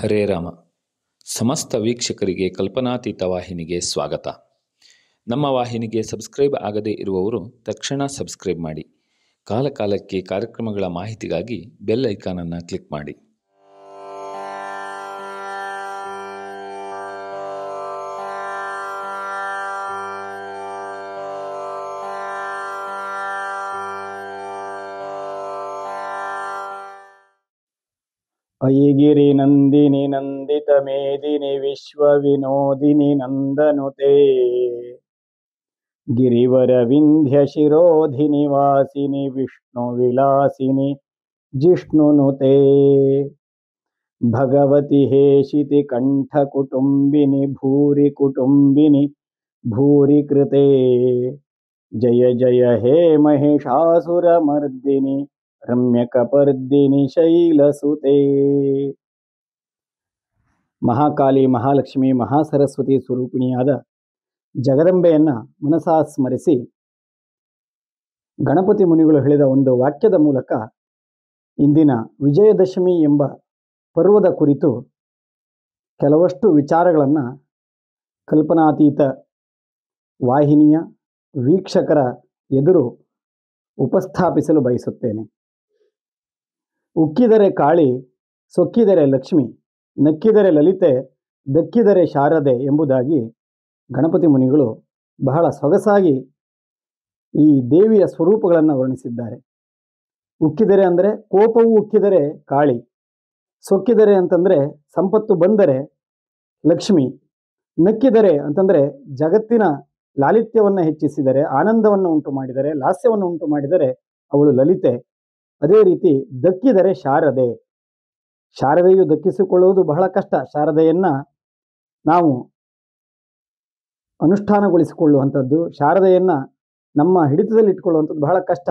ಹರೇ ರಾಮ. ಸಮಸ್ತ ವೀಕ್ಷಕರಿಗೆ ಕಲ್ಪನಾತೀತ ವಾಹಿನಿಗೆ ಸ್ವಾಗತ. ನಮ್ಮ ವಾಹಿನಿಗೆ ಸಬ್ಸ್ಕ್ರೈಬ್ ಆಗದೇ ಇರುವವರು ತಕ್ಷಣ ಸಬ್ಸ್ಕ್ರೈಬ್ ಮಾಡಿ. ಕಾಲಕಾಲಕ್ಕೆ ಕಾರ್ಯಕ್ರಮಗಳ ಮಾಹಿತಿಗಾಗಿ ಬೆಲ್ ಐಕಾನನ್ನು ಕ್ಲಿಕ್ ಮಾಡಿ. ಅಯಿಗಿರಿ ನಂದಿನಿ ನಂದಿತ ಮೇದಿನಿ ವಿಶ್ವ ವಿನೋದಿನಿ ನಂದನುತೆ ಗಿರಿವರ ವಿಂಧ್ಯ ಶಿರೋಧಿನಿ ವಾಸಿನಿ ವಿಷ್ಣು ವಿಲಾಸಿನಿ ಜಿಷ್ಣುನುತೆ ಭಗವತಿ ಹೇಷಿತಿ ಕಂಠ ಕುಟುಂಬಿನಿ ಭೂರಿ ಕುಟುಂಬಿನಿ ಭೂರಿ ಕೃತೆ ಜಯ ಜಯ ಹೇ ಮಹಿಷಾಸುರ ಮರ್ದಿನಿ ರಮ್ಯಕಪರ್ದಿನಿ ಶೈಲಸುತೆ. ಮಹಾಕಾಳಿ, ಮಹಾಲಕ್ಷ್ಮಿ, ಮಹಾಸರಸ್ವತಿ ಸ್ವರೂಪಿಣಿಯಾದ ಜಗದಂಬೆಯನ್ನು ಮನಸಾ ಸ್ಮರಿಸಿ ಗಣಪತಿ ಮುನಿಗಳು ಹೇಳಿದ ಒಂದು ವಾಕ್ಯದ ಮೂಲಕ ಇಂದಿನ ವಿಜಯದಶಮಿ ಎಂಬ ಪರ್ವದ ಕುರಿತು ಕೆಲವಷ್ಟು ವಿಚಾರಗಳನ್ನು ಕಲ್ಪನಾತೀತ ವಾಹಿನಿಯ ವೀಕ್ಷಕರ ಎದುರು ಉಪಸ್ಥಾಪಿಸಲು ಬಯಸುತ್ತೇನೆ. ಉಕ್ಕಿದರೆ ಕಾಳಿ, ಸೊಕ್ಕಿದರೆ ಲಕ್ಷ್ಮಿ, ನಕ್ಕಿದರೆ ಲಲಿತೆ, ದಕ್ಕಿದರೆ ಶಾರದೆ ಎಂಬುದಾಗಿ ಗಣಪತಿ ಮುನಿಗಳು ಬಹಳ ಸೊಗಸಾಗಿ ಈ ದೇವಿಯ ಸ್ವರೂಪಗಳನ್ನು ವರ್ಣಿಸಿದ್ದಾರೆ. ಉಕ್ಕಿದರೆ ಅಂದರೆ ಕೋಪವು ಉಕ್ಕಿದರೆ ಕಾಳಿ, ಸೊಕ್ಕಿದರೆ ಅಂತಂದರೆ ಸಂಪತ್ತು ಬಂದರೆ ಲಕ್ಷ್ಮಿ, ನಕ್ಕಿದರೆ ಅಂತಂದರೆ ಜಗತ್ತಿನ ಲಾಲಿತ್ಯವನ್ನು ಹೆಚ್ಚಿಸಿದರೆ, ಆನಂದವನ್ನು ಉಂಟು ಮಾಡಿದರೆ, ಲಾಸ್ಯವನ್ನು ಉಂಟು ಮಾಡಿದರೆ ಅವಳು ಲಲಿತೆ. ಅದೇ ರೀತಿ ದಕ್ಕಿದರೆ ಶಾರದೆ. ಶಾರದೆಯು ದಕ್ಕಿಸಿಕೊಳ್ಳುವುದು ಬಹಳ ಕಷ್ಟ. ಶಾರದೆಯನ್ನು ನಾವು ಅನುಷ್ಠಾನಗೊಳಿಸಿಕೊಳ್ಳುವಂಥದ್ದು, ಶಾರದೆಯನ್ನು ನಮ್ಮ ಹಿಡಿತದಲ್ಲಿ ಇಟ್ಕೊಳ್ಳುವಂಥದ್ದು ಬಹಳ ಕಷ್ಟ.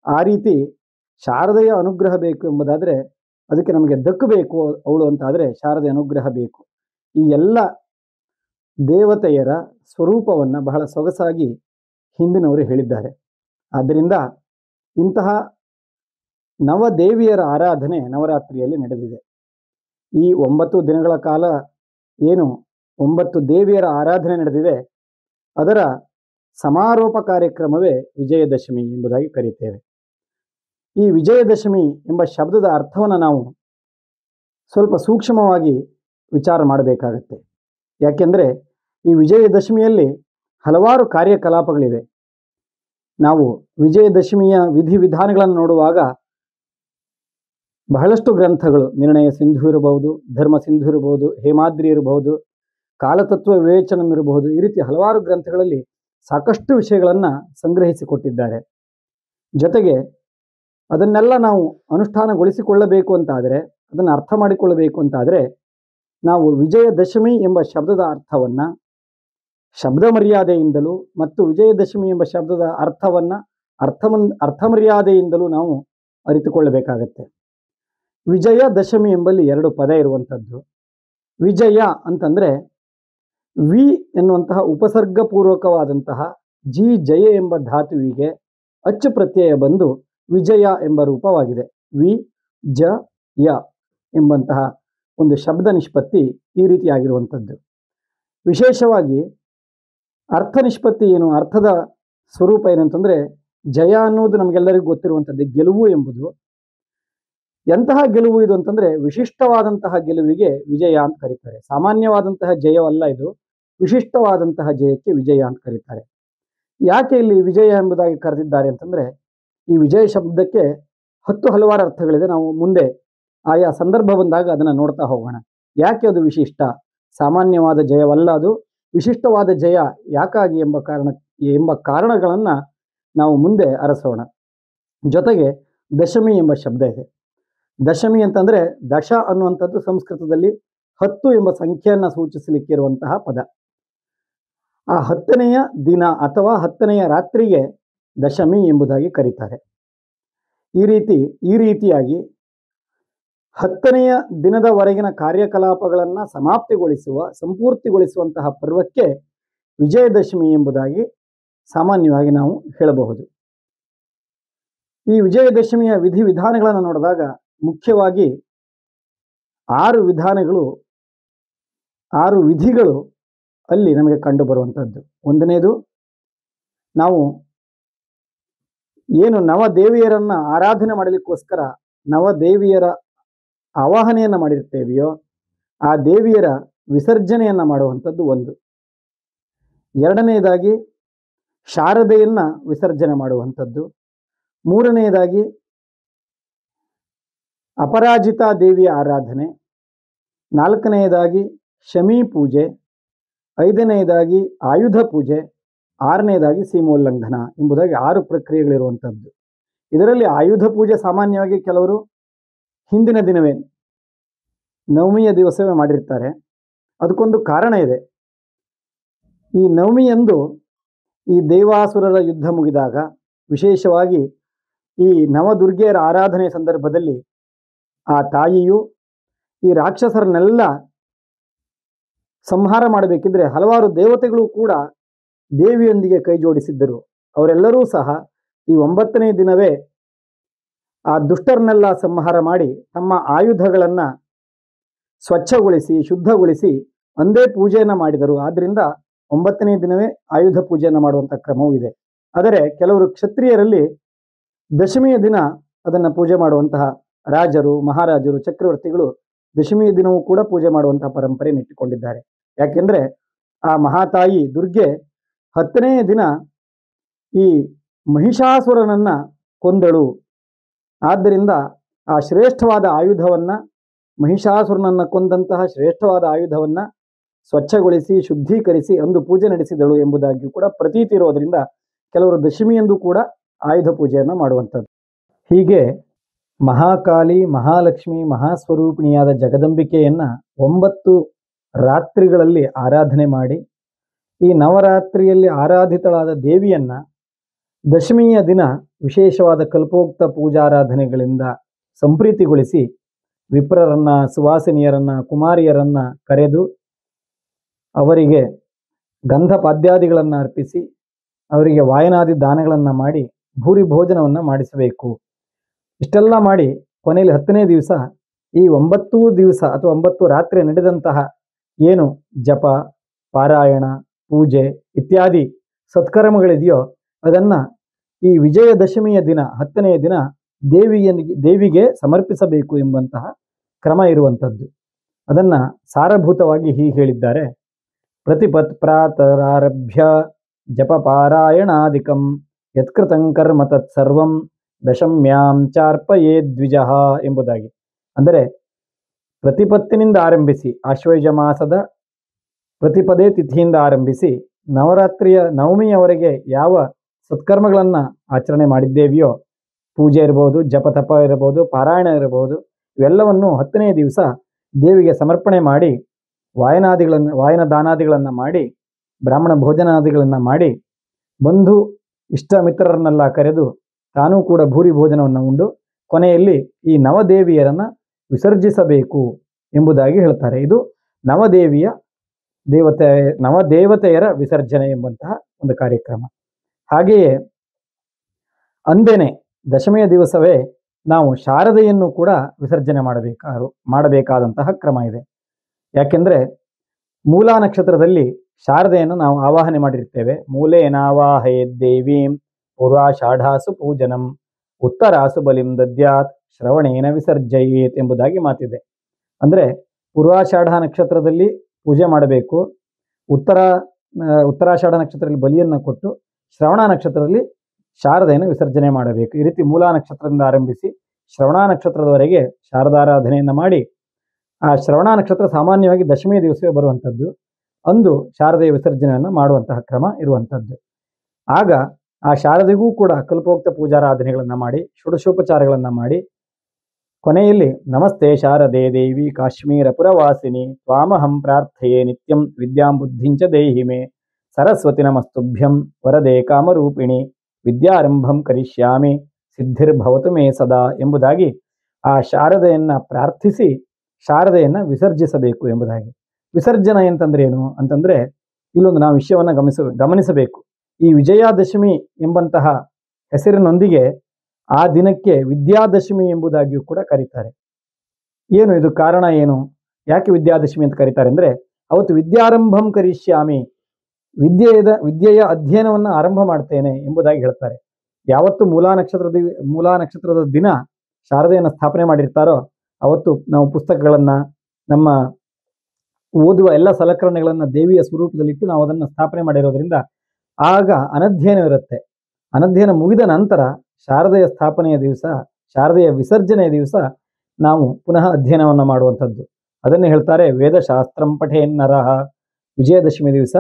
ಆ ರೀತಿ ಶಾರದೆಯ ಅನುಗ್ರಹ ಬೇಕು ಎಂಬುದಾದರೆ ಅದಕ್ಕೆ ನಮಗೆ ದಕ್ಕಬೇಕು ಅವಳು ಅಂತಾದರೆ ಶಾರದೆ ಅನುಗ್ರಹ ಬೇಕು. ಈ ಎಲ್ಲ ದೇವತೆಯರ ಸ್ವರೂಪವನ್ನು ಬಹಳ ಸೊಗಸಾಗಿ ಹಿಂದಿನವರು ಹೇಳಿದ್ದಾರೆ. ಆದ್ದರಿಂದ ಇಂತಹ ನವದೇವಿಯರ ಆರಾಧನೆ ನವರಾತ್ರಿಯಲ್ಲಿ ನಡೆದಿದೆ. ಈ 9 ದಿನಗಳ ಕಾಲ ಏನು 9 ದೇವಿಯರ ಆರಾಧನೆ ನಡೆದಿದೆ, ಅದರ ಸಮಾರೋಪ ಕಾರ್ಯಕ್ರಮವೇ ವಿಜಯದಶಮಿ ಎಂಬುದಾಗಿ ಕರೀತೇವೆ. ಈ ವಿಜಯದಶಮಿ ಎಂಬ ಶಬ್ದದ ಅರ್ಥವನ್ನು ನಾವು ಸ್ವಲ್ಪ ಸೂಕ್ಷ್ಮವಾಗಿ ವಿಚಾರ ಮಾಡಬೇಕಾಗತ್ತೆ. ಯಾಕೆಂದರೆ ಈ ವಿಜಯದಶಮಿಯಲ್ಲಿ ಹಲವಾರು ಕಾರ್ಯಕಲಾಪಗಳಿವೆ. ನಾವು ವಿಜಯದಶಮಿಯ ವಿಧಿವಿಧಾನಗಳನ್ನು ನೋಡುವಾಗ ಬಹಳಷ್ಟು ಗ್ರಂಥಗಳು, ನಿರ್ಣಯ ಸಿಂಧು ಇರಬಹುದು, ಧರ್ಮ ಸಿಂಧು ಇರಬಹುದು, ಹೇಮಾದ್ರಿ ಇರಬಹುದು, ಕಾಲತತ್ವ ವಿವೇಚನಂ ಇರಬಹುದು. ಈ ರೀತಿ ಹಲವಾರು ಗ್ರಂಥಗಳಲ್ಲಿ ಸಾಕಷ್ಟು ವಿಷಯಗಳನ್ನು ಸಂಗ್ರಹಿಸಿಕೊಟ್ಟಿದ್ದಾರೆ. ಜೊತೆಗೆ ಅದನ್ನೆಲ್ಲ ನಾವು ಅನುಷ್ಠಾನಗೊಳಿಸಿಕೊಳ್ಳಬೇಕು ಅಂತಾದರೆ, ಅದನ್ನು ಅರ್ಥ ಮಾಡಿಕೊಳ್ಳಬೇಕು ಅಂತಾದರೆ ನಾವು ವಿಜಯದಶಮಿ ಎಂಬ ಶಬ್ದದ ಅರ್ಥವನ್ನು ಶಬ್ದ ಮರ್ಯಾದೆಯಿಂದಲೂ ಮತ್ತು ವಿಜಯದಶಮಿ ಎಂಬ ಶಬ್ದದ ಅರ್ಥವನ್ನು ಅರ್ಥಮರ್ಯಾದೆಯಿಂದಲೂ ನಾವು ಅರಿತುಕೊಳ್ಳಬೇಕಾಗತ್ತೆ. ವಿಜಯ ದಶಮಿ ಎಂಬಲ್ಲಿ 2 ಪದ ಇರುವಂಥದ್ದು. ವಿಜಯ ಅಂತಂದರೆ ವಿ ಎನ್ನುವಂತಹ ಉಪಸರ್ಗಪೂರ್ವಕವಾದಂತಹ ಜಿ ಜಯ ಎಂಬ ಧಾತುವಿಗೆ ಅಚ್ಚು ಪ್ರತ್ಯಯ ಬಂದು ವಿಜಯ ಎಂಬ ರೂಪವಾಗಿದೆ. ವಿ ಜ ಯ ಎಂಬಂತಹ ಒಂದು ಶಬ್ದ ನಿಷ್ಪತ್ತಿ ಈ ರೀತಿಯಾಗಿರುವಂಥದ್ದು. ವಿಶೇಷವಾಗಿ ಅರ್ಥ ನಿಷ್ಪತ್ತಿ ಏನು, ಅರ್ಥದ ಸ್ವರೂಪ ಏನಂತಂದರೆ ಜಯ ಅನ್ನೋದು ನಮಗೆಲ್ಲರಿಗೂ ಗೊತ್ತಿರುವಂಥದ್ದು. ಗೆಲುವು ಎಂಬುದು ಎಂತಹ ಗೆಲುವು ಇದು ಅಂತಂದರೆ ವಿಶಿಷ್ಟವಾದಂತಹ ಗೆಲುವಿಗೆ ವಿಜಯ ಅಂತ ಕರೀತಾರೆ. ಸಾಮಾನ್ಯವಾದಂತಹ ಜಯವಲ್ಲ ಇದು, ವಿಶಿಷ್ಟವಾದಂತಹ ಜಯಕ್ಕೆ ವಿಜಯ ಅಂತ ಕರೀತಾರೆ. ಯಾಕೆ ಇಲ್ಲಿ ವಿಜಯ ಎಂಬುದಾಗಿ ಕರೆದಿದ್ದಾರೆ ಅಂತಂದರೆ ಈ ವಿಜಯ ಶಬ್ದಕ್ಕೆ ಹಲವಾರು ಅರ್ಥಗಳಿದೆ. ನಾವು ಮುಂದೆ ಆಯಾ ಸಂದರ್ಭ ಬಂದಾಗ ಅದನ್ನು ನೋಡ್ತಾ ಹೋಗೋಣ. ಯಾಕೆ ಅದು ವಿಶಿಷ್ಟ, ಸಾಮಾನ್ಯವಾದ ಜಯವಲ್ಲ, ಅದು ವಿಶಿಷ್ಟವಾದ ಜಯ ಯಾಕಾಗಿ ಎಂಬ ಕಾರಣಗಳನ್ನು ನಾವು ಮುಂದೆ ಅರಸೋಣ. ಜೊತೆಗೆ ದಶಮಿ ಎಂಬ ಶಬ್ದ ಇದೆ. ದಶಮಿ ಅಂತಂದರೆ ದಶ ಅನ್ನುವಂಥದ್ದು ಸಂಸ್ಕೃತದಲ್ಲಿ 10 ಎಂಬ ಸಂಖ್ಯೆಯನ್ನು ಸೂಚಿಸಲಿಕ್ಕೆ ಇರುವಂತಹ ಪದ. ಆ 10ನೆಯ ದಿನ ಅಥವಾ 10ನೆಯ ರಾತ್ರಿಗೆ ದಶಮಿ ಎಂಬುದಾಗಿ ಕರೀತಾರೆ. ಈ ರೀತಿಯಾಗಿ 10ನೆಯ ದಿನದವರೆಗಿನ ಕಾರ್ಯಕಲಾಪಗಳನ್ನು ಸಂಪೂರ್ತಿಗೊಳಿಸುವಂತಹ ಪರ್ವಕ್ಕೆ ವಿಜಯದಶಮಿ ಎಂಬುದಾಗಿ ಸಾಮಾನ್ಯವಾಗಿ ನಾವು ಹೇಳಬಹುದು. ಈ ವಿಜಯದಶಮಿಯ ವಿಧಿವಿಧಾನಗಳನ್ನು ನೋಡಿದಾಗ ಮುಖ್ಯವಾಗಿ 6 ವಿಧಾನಗಳು 6 ವಿಧಿಗಳು ಅಲ್ಲಿ ನಮಗೆ ಕಂಡು ಬರುವಂಥದ್ದು. ಒಂದನೇದು, ನಾವು ಏನು ನವದೇವಿಯರನ್ನ ಆರಾಧನೆ ಮಾಡಲಿಕ್ಕೋಸ್ಕರ ನವದೇವಿಯರ ಆವಾಹನೆಯನ್ನು ಮಾಡಿರ್ತೇವೆಯೋ ಆ ದೇವಿಯರ ವಿಸರ್ಜನೆಯನ್ನ ಮಾಡುವಂಥದ್ದು ಒಂದು. ಎರಡನೆಯದಾಗಿ ಶಾರದೆಯನ್ನ ವಿಸರ್ಜನೆ ಮಾಡುವಂಥದ್ದು. ಮೂರನೆಯದಾಗಿ ಅಪರಾಜಿತಾ ದೇವಿಯ ಆರಾಧನೆ. ನಾಲ್ಕನೆಯದಾಗಿ ಶಮಿ ಪೂಜೆ. ಐದನೆಯದಾಗಿ ಆಯುಧ ಪೂಜೆ. ಆರನೆಯದಾಗಿ ಸೀಮೋಲ್ಲಂಘನ ಎಂಬುದಾಗಿ 6 ಪ್ರಕ್ರಿಯೆಗಳಿರುವಂಥದ್ದು. ಇದರಲ್ಲಿ ಆಯುಧ ಪೂಜೆ ಸಾಮಾನ್ಯವಾಗಿ ಕೆಲವರು ಹಿಂದಿನ ದಿನವೇ ನವಮಿಯ ದಿವಸವೇ ಮಾಡಿರ್ತಾರೆ. ಅದಕ್ಕೊಂದು ಕಾರಣ ಇದೆ. ಈ ನವಮಿಯಂದು ಈ ದೇವಾಸುರರ ಯುದ್ಧ ಮುಗಿದಾಗ, ವಿಶೇಷವಾಗಿ ಈ ನವದುರ್ಗೆಯರ ಆರಾಧನೆ ಸಂದರ್ಭದಲ್ಲಿ ಆ ತಾಯಿಯು ಈ ರಾಕ್ಷಸರನ್ನೆಲ್ಲ ಸಂಹಾರ ಮಾಡಬೇಕಿದ್ರೆ ಹಲವಾರು ದೇವತೆಗಳು ಕೂಡ ದೇವಿಯೊಂದಿಗೆ ಕೈ ಜೋಡಿಸಿದ್ದರು. ಅವರೆಲ್ಲರೂ ಸಹ ಈ 9ನೇ ದಿನವೇ ಆ ದುಷ್ಟರನ್ನೆಲ್ಲ ಸಂಹಾರ ಮಾಡಿ ತಮ್ಮ ಆಯುಧಗಳನ್ನು ಸ್ವಚ್ಛಗೊಳಿಸಿ ಶುದ್ಧಗೊಳಿಸಿ ಒಂದೇ ಪೂಜೆಯನ್ನು ಮಾಡಿದರು. ಆದ್ದರಿಂದ 9ನೇ ದಿನವೇ ಆಯುಧ ಪೂಜೆಯನ್ನು ಮಾಡುವಂಥ ಕ್ರಮವೂ ಇದೆ. ಆದರೆ ಕೆಲವರು ಕ್ಷತ್ರಿಯರಲ್ಲಿ ದಶಮಿಯ ದಿನ ಅದನ್ನು ಪೂಜೆ ಮಾಡುವಂತಹ ರಾಜರು, ಮಹಾರಾಜರು, ಚಕ್ರವರ್ತಿಗಳು ದಶಮಿಯ ದಿನವೂ ಕೂಡ ಪೂಜೆ ಮಾಡುವಂತಹ ಪರಂಪರೆ ಇಟ್ಟುಕೊಂಡಿದ್ದಾರೆ. ಯಾಕೆಂದ್ರೆ ಆ ಮಹಾತಾಯಿ ದುರ್ಗೆ 10ನೇ ದಿನ ಈ ಮಹಿಷಾಸುರನನ್ನ ಕೊಂದಳು. ಆದ್ದರಿಂದ ಆ ಶ್ರೇಷ್ಠವಾದ ಆಯುಧವನ್ನ, ಮಹಿಷಾಸುರನನ್ನ ಕೊಂದಂತಹ ಶ್ರೇಷ್ಠವಾದ ಆಯುಧವನ್ನ ಸ್ವಚ್ಛಗೊಳಿಸಿ ಶುದ್ಧೀಕರಿಸಿ ಒಂದು ಪೂಜೆ ನಡೆಸಿದಳು ಎಂಬುದಾಗಿಯೂ ಕೂಡ ಪ್ರತೀತಿ ಇರೋದರಿಂದ ಕೆಲವರು ದಶಮಿಯಂದು ಕೂಡ ಆಯುಧ ಪೂಜೆಯನ್ನು ಮಾಡುವಂಥದ್ದು. ಹೀಗೆ ಮಹಾಕಾಳಿ, ಮಹಾಲಕ್ಷ್ಮಿ, ಮಹಾಸ್ವರೂಪಿಣಿಯಾದ ಜಗದಂಬಿಕೆಯನ್ನ 9 ರಾತ್ರಿಗಳಲ್ಲಿ ಆರಾಧನೆ ಮಾಡಿ, ಈ ನವರಾತ್ರಿಯಲ್ಲಿ ಆರಾಧಿತಳಾದ ದೇವಿಯನ್ನ ದಶಮಿಯ ದಿನ ವಿಶೇಷವಾದ ಕಲ್ಪೋಕ್ತ ಪೂಜಾರಾಧನೆಗಳಿಂದ ಸಂಪ್ರೀತಿಗೊಳಿಸಿ ವಿಪ್ರರನ್ನ, ಸುವಾಸಿನಿಯರನ್ನ, ಕುಮಾರಿಯರನ್ನ ಕರೆದು ಅವರಿಗೆ ಗಂಧ ಪಾದ್ಯಾದಿಗಳನ್ನು ಅರ್ಪಿಸಿ ಅವರಿಗೆ ವಾಯನಾದಿ ದಾನಗಳನ್ನು ಮಾಡಿ ಭೂರಿ ಭೋಜನವನ್ನು ಮಾಡಿಸಬೇಕು. ಇಷ್ಟೆಲ್ಲ ಮಾಡಿ ಕೊನೆಯಲ್ಲಿ 10ನೇ ದಿವಸ ಈ 9 ದಿವಸ ಅಥವಾ 9 ರಾತ್ರಿ ನಡೆದಂತಹ ಏನು ಜಪ, ಪಾರಾಯಣ, ಪೂಜೆ ಇತ್ಯಾದಿ ಸತ್ಕರ್ಮಗಳಿದೆಯೋ ಅದನ್ನು ಈ ವಿಜಯದಶಮಿಯ ದಿನ 10ನೇ ದಿನ ದೇವಿಗೆ ಸಮರ್ಪಿಸಬೇಕು ಎಂಬಂತಹ ಕ್ರಮ ಇರುವಂಥದ್ದು. ಅದನ್ನು ಸಾರಭೂತವಾಗಿ ಹೀಗೆ ಹೇಳಿದ್ದಾರೆ. ಪ್ರತಿಪತ್ ಪ್ರಾತರಾರಭ್ಯ ಜಪ ಪಾರಾಯಣಾದಿಕಂ ಯತ್ಕೃತಂ ಕರ್ಮ ತತ್ಸರ್ವಂ ದಶಮ್ಯಾಂ ಚಾರ್ಪಯೇ ದ್ವಿಜಃ ಎಂಬುದಾಗಿ. ಅಂದರೆ ಪ್ರತಿಪತ್ತಿನಿಂದ ಆರಂಭಿಸಿ, ಆಶ್ವಯುಜ ಮಾಸದ ಪ್ರತಿಪದೇ ತಿಥಿಯಿಂದ ಆರಂಭಿಸಿ ನವರಾತ್ರಿಯ ನವಮಿಯವರೆಗೆ ಯಾವ ಸತ್ಕರ್ಮಗಳನ್ನು ಆಚರಣೆ ಮಾಡಿದ್ದೇವೆಯೋ, ಪೂಜೆ ಇರಬಹುದು, ಜಪತಪ ಇರಬಹುದು, ಪಾರಾಯಣ ಇರಬಹುದು, ಇವೆಲ್ಲವನ್ನು 10ನೇ ದಿವಸ ದೇವಿಗೆ ಸಮರ್ಪಣೆ ಮಾಡಿ ವಾಯನ ದಾನಾದಿಗಳನ್ನು ಮಾಡಿ ಬ್ರಾಹ್ಮಣ ಭೋಜನಾದಿಗಳನ್ನು ಮಾಡಿ ಬಂಧು ಇಷ್ಟ ಮಿತ್ರರನ್ನೆಲ್ಲ ಕರೆದು ತಾನೂ ಕೂಡ ಭೂರಿ ಭೋಜನವನ್ನು ಉಂಡು ಕೊನೆಯಲ್ಲಿ ಈ ನವದೇವಿಯರನ್ನು ವಿಸರ್ಜಿಸಬೇಕು ಎಂಬುದಾಗಿ ಹೇಳ್ತಾರೆ. ಇದು ನವದೇವತೆಯರ ವಿಸರ್ಜನೆ ಎಂಬಂತಹ ಒಂದು ಕಾರ್ಯಕ್ರಮ. ಹಾಗೆಯೇ ಅಂದೇನೆ ದಶಮಿಯ ದಿವಸವೇ ನಾವು ಶಾರದೆಯನ್ನು ಕೂಡ ವಿಸರ್ಜನೆ ಮಾಡಬೇಕಾದಂತಹ ಕ್ರಮ ಇದೆ. ಯಾಕೆಂದರೆ ಮೂಲಾ ನಕ್ಷತ್ರದಲ್ಲಿ ಶಾರದೆಯನ್ನು ನಾವು ಆವಾಹನೆ ಮಾಡಿರ್ತೇವೆ. ಮೂಲೇನಾವಾಹಯೇದ್ದೇವೀಂ ಪೂರ್ವಾಷಾಢಾಸು ಪೂಜನಂ ಉತ್ತರಾಸು ಬಲಿಂ ದದ್ಯಾತ್ ಶ್ರವಣೇನ ವಿಸರ್ಜಯೇತ್ ಎಂಬುದಾಗಿ ಮಾತಿದೆ. ಅಂದರೆ ಪೂರ್ವಾಷಾಢ ನಕ್ಷತ್ರದಲ್ಲಿ ಪೂಜೆ ಮಾಡಬೇಕು, ಉತ್ತರಾಷಾಢ ನಕ್ಷತ್ರದಲ್ಲಿ ಬಲಿಯನ್ನು ಕೊಟ್ಟು ಶ್ರವಣ ನಕ್ಷತ್ರದಲ್ಲಿ ಶಾರದೆಯನ್ನು ವಿಸರ್ಜನೆ ಮಾಡಬೇಕು. ಈ ರೀತಿ ಮೂಲಾ ನಕ್ಷತ್ರದಿಂದ ಆರಂಭಿಸಿ ಶ್ರವಣ ನಕ್ಷತ್ರದವರೆಗೆ ಶಾರದಾರಾಧನೆಯನ್ನು ಮಾಡಿ, ಆ ಶ್ರವಣ ನಕ್ಷತ್ರ ಸಾಮಾನ್ಯವಾಗಿ ದಶಮಿಯ ದಿವಸವೇ ಬರುವಂಥದ್ದು, ಅಂದು ಶಾರದೆಯ ವಿಸರ್ಜನೆಯನ್ನು ಮಾಡುವಂತಹ ಕ್ರಮ ಇರುವಂಥದ್ದು. ಆಗ ಆ ಶಾರದೆಗೂ ಕೂಡ ಕಲ್ಪೋಕ್ತ ಪೂಜಾರಾಧನೆಗಳನ್ನು ಮಾಡಿ ಷೋಡಶೋಪಚಾರಗಳನ್ನು ಮಾಡಿ ಕೊನೆಯಲ್ಲಿ ನಮಸ್ತೆ ಶಾರದೆ ದೇವಿ ಕಾಶ್ಮೀರ ಪುರವಾಸಿನಿ ತ್ವಾಮಹಂ ಪ್ರಾರ್ಥಯೇ ನಿತ್ಯಂ ವಿದ್ಯಾಂ ಬುದ್ಧಿಂಚ ದೇಹಿ ಮೇ ಸರಸ್ವತಿ ನಮಸ್ತುಭ್ಯಂ ವರದೆ ಕಾಮರೂಪಿಣಿ ವಿದ್ಯಾರಂಭಂ ಕರಿಷ್ಯಾಮಿ ಸಿದ್ಧಿರ್ಭವತು ಮೇ ಸದಾ ಎಂಬುದಾಗಿ ಆ ಶಾರದೆಯನ್ನು ಪ್ರಾರ್ಥಿಸಿ ಶಾರದೆಯನ್ನು ವಿಸರ್ಜಿಸಬೇಕು ಎಂಬುದಾಗಿ. ವಿಸರ್ಜನೆ ಅಂತಂದ್ರೆ ಏನು ಅಂತಂದ್ರೆ ಇಲ್ಲೊಂದು ನಾವು ವಿಷಯವನ್ನು ಗಮನಿಸಬೇಕು. ಈ ವಿಜಯಾದಶಮಿ ಎಂಬಂತಹ ಹೆಸರಿನೊಂದಿಗೆ ಆ ದಿನಕ್ಕೆ ವಿದ್ಯಾದಶಮಿ ಎಂಬುದಾಗಿಯೂ ಕೂಡ ಕರೀತಾರೆ. ಏನು ಇದು ಕಾರಣ ಏನು? ಯಾಕೆ ವಿದ್ಯಾದಶಮಿ ಅಂತ ಕರೀತಾರೆ ಅಂದರೆ, ಅವತ್ತು ವಿದ್ಯಾರಂಭಂ ಕರಿಷ್ಯಾಮಿ, ವಿದ್ಯೆಯ ಅಧ್ಯಯನವನ್ನು ಆರಂಭ ಮಾಡ್ತೇನೆ ಎಂಬುದಾಗಿ ಹೇಳ್ತಾರೆ. ಯಾವತ್ತು ಮೂಲಾ ನಕ್ಷತ್ರದ ದಿನ ಶಾರದೆಯನ್ನು ಸ್ಥಾಪನೆ ಮಾಡಿರ್ತಾರೋ ಅವತ್ತು ನಾವು ಪುಸ್ತಕಗಳನ್ನು, ನಮ್ಮ ಓದುವ ಎಲ್ಲ ಸಲಕರಣೆಗಳನ್ನು ದೇವಿಯ ಸ್ವರೂಪದಲ್ಲಿಟ್ಟು ನಾವು ಅದನ್ನು ಸ್ಥಾಪನೆ ಮಾಡಿರೋದ್ರಿಂದ ಆಗ ಅನಧ್ಯಯನ ಇರುತ್ತೆ. ಅನಧ್ಯಯನ ಮುಗಿದ ನಂತರ ಶಾರದೆಯ ಸ್ಥಾಪನೆಯ ದಿವಸ, ಶಾರದೆಯ ವಿಸರ್ಜನೆಯ ದಿವಸ ನಾವು ಪುನಃ ಅಧ್ಯಯನವನ್ನು ಮಾಡುವಂಥದ್ದು. ಅದನ್ನೇ ಹೇಳ್ತಾರೆ ವೇದಶಾಸ್ತ್ರಂ ಪಠೇನ್ನರಃ. ವಿಜಯದಶಮಿ ದಿವಸ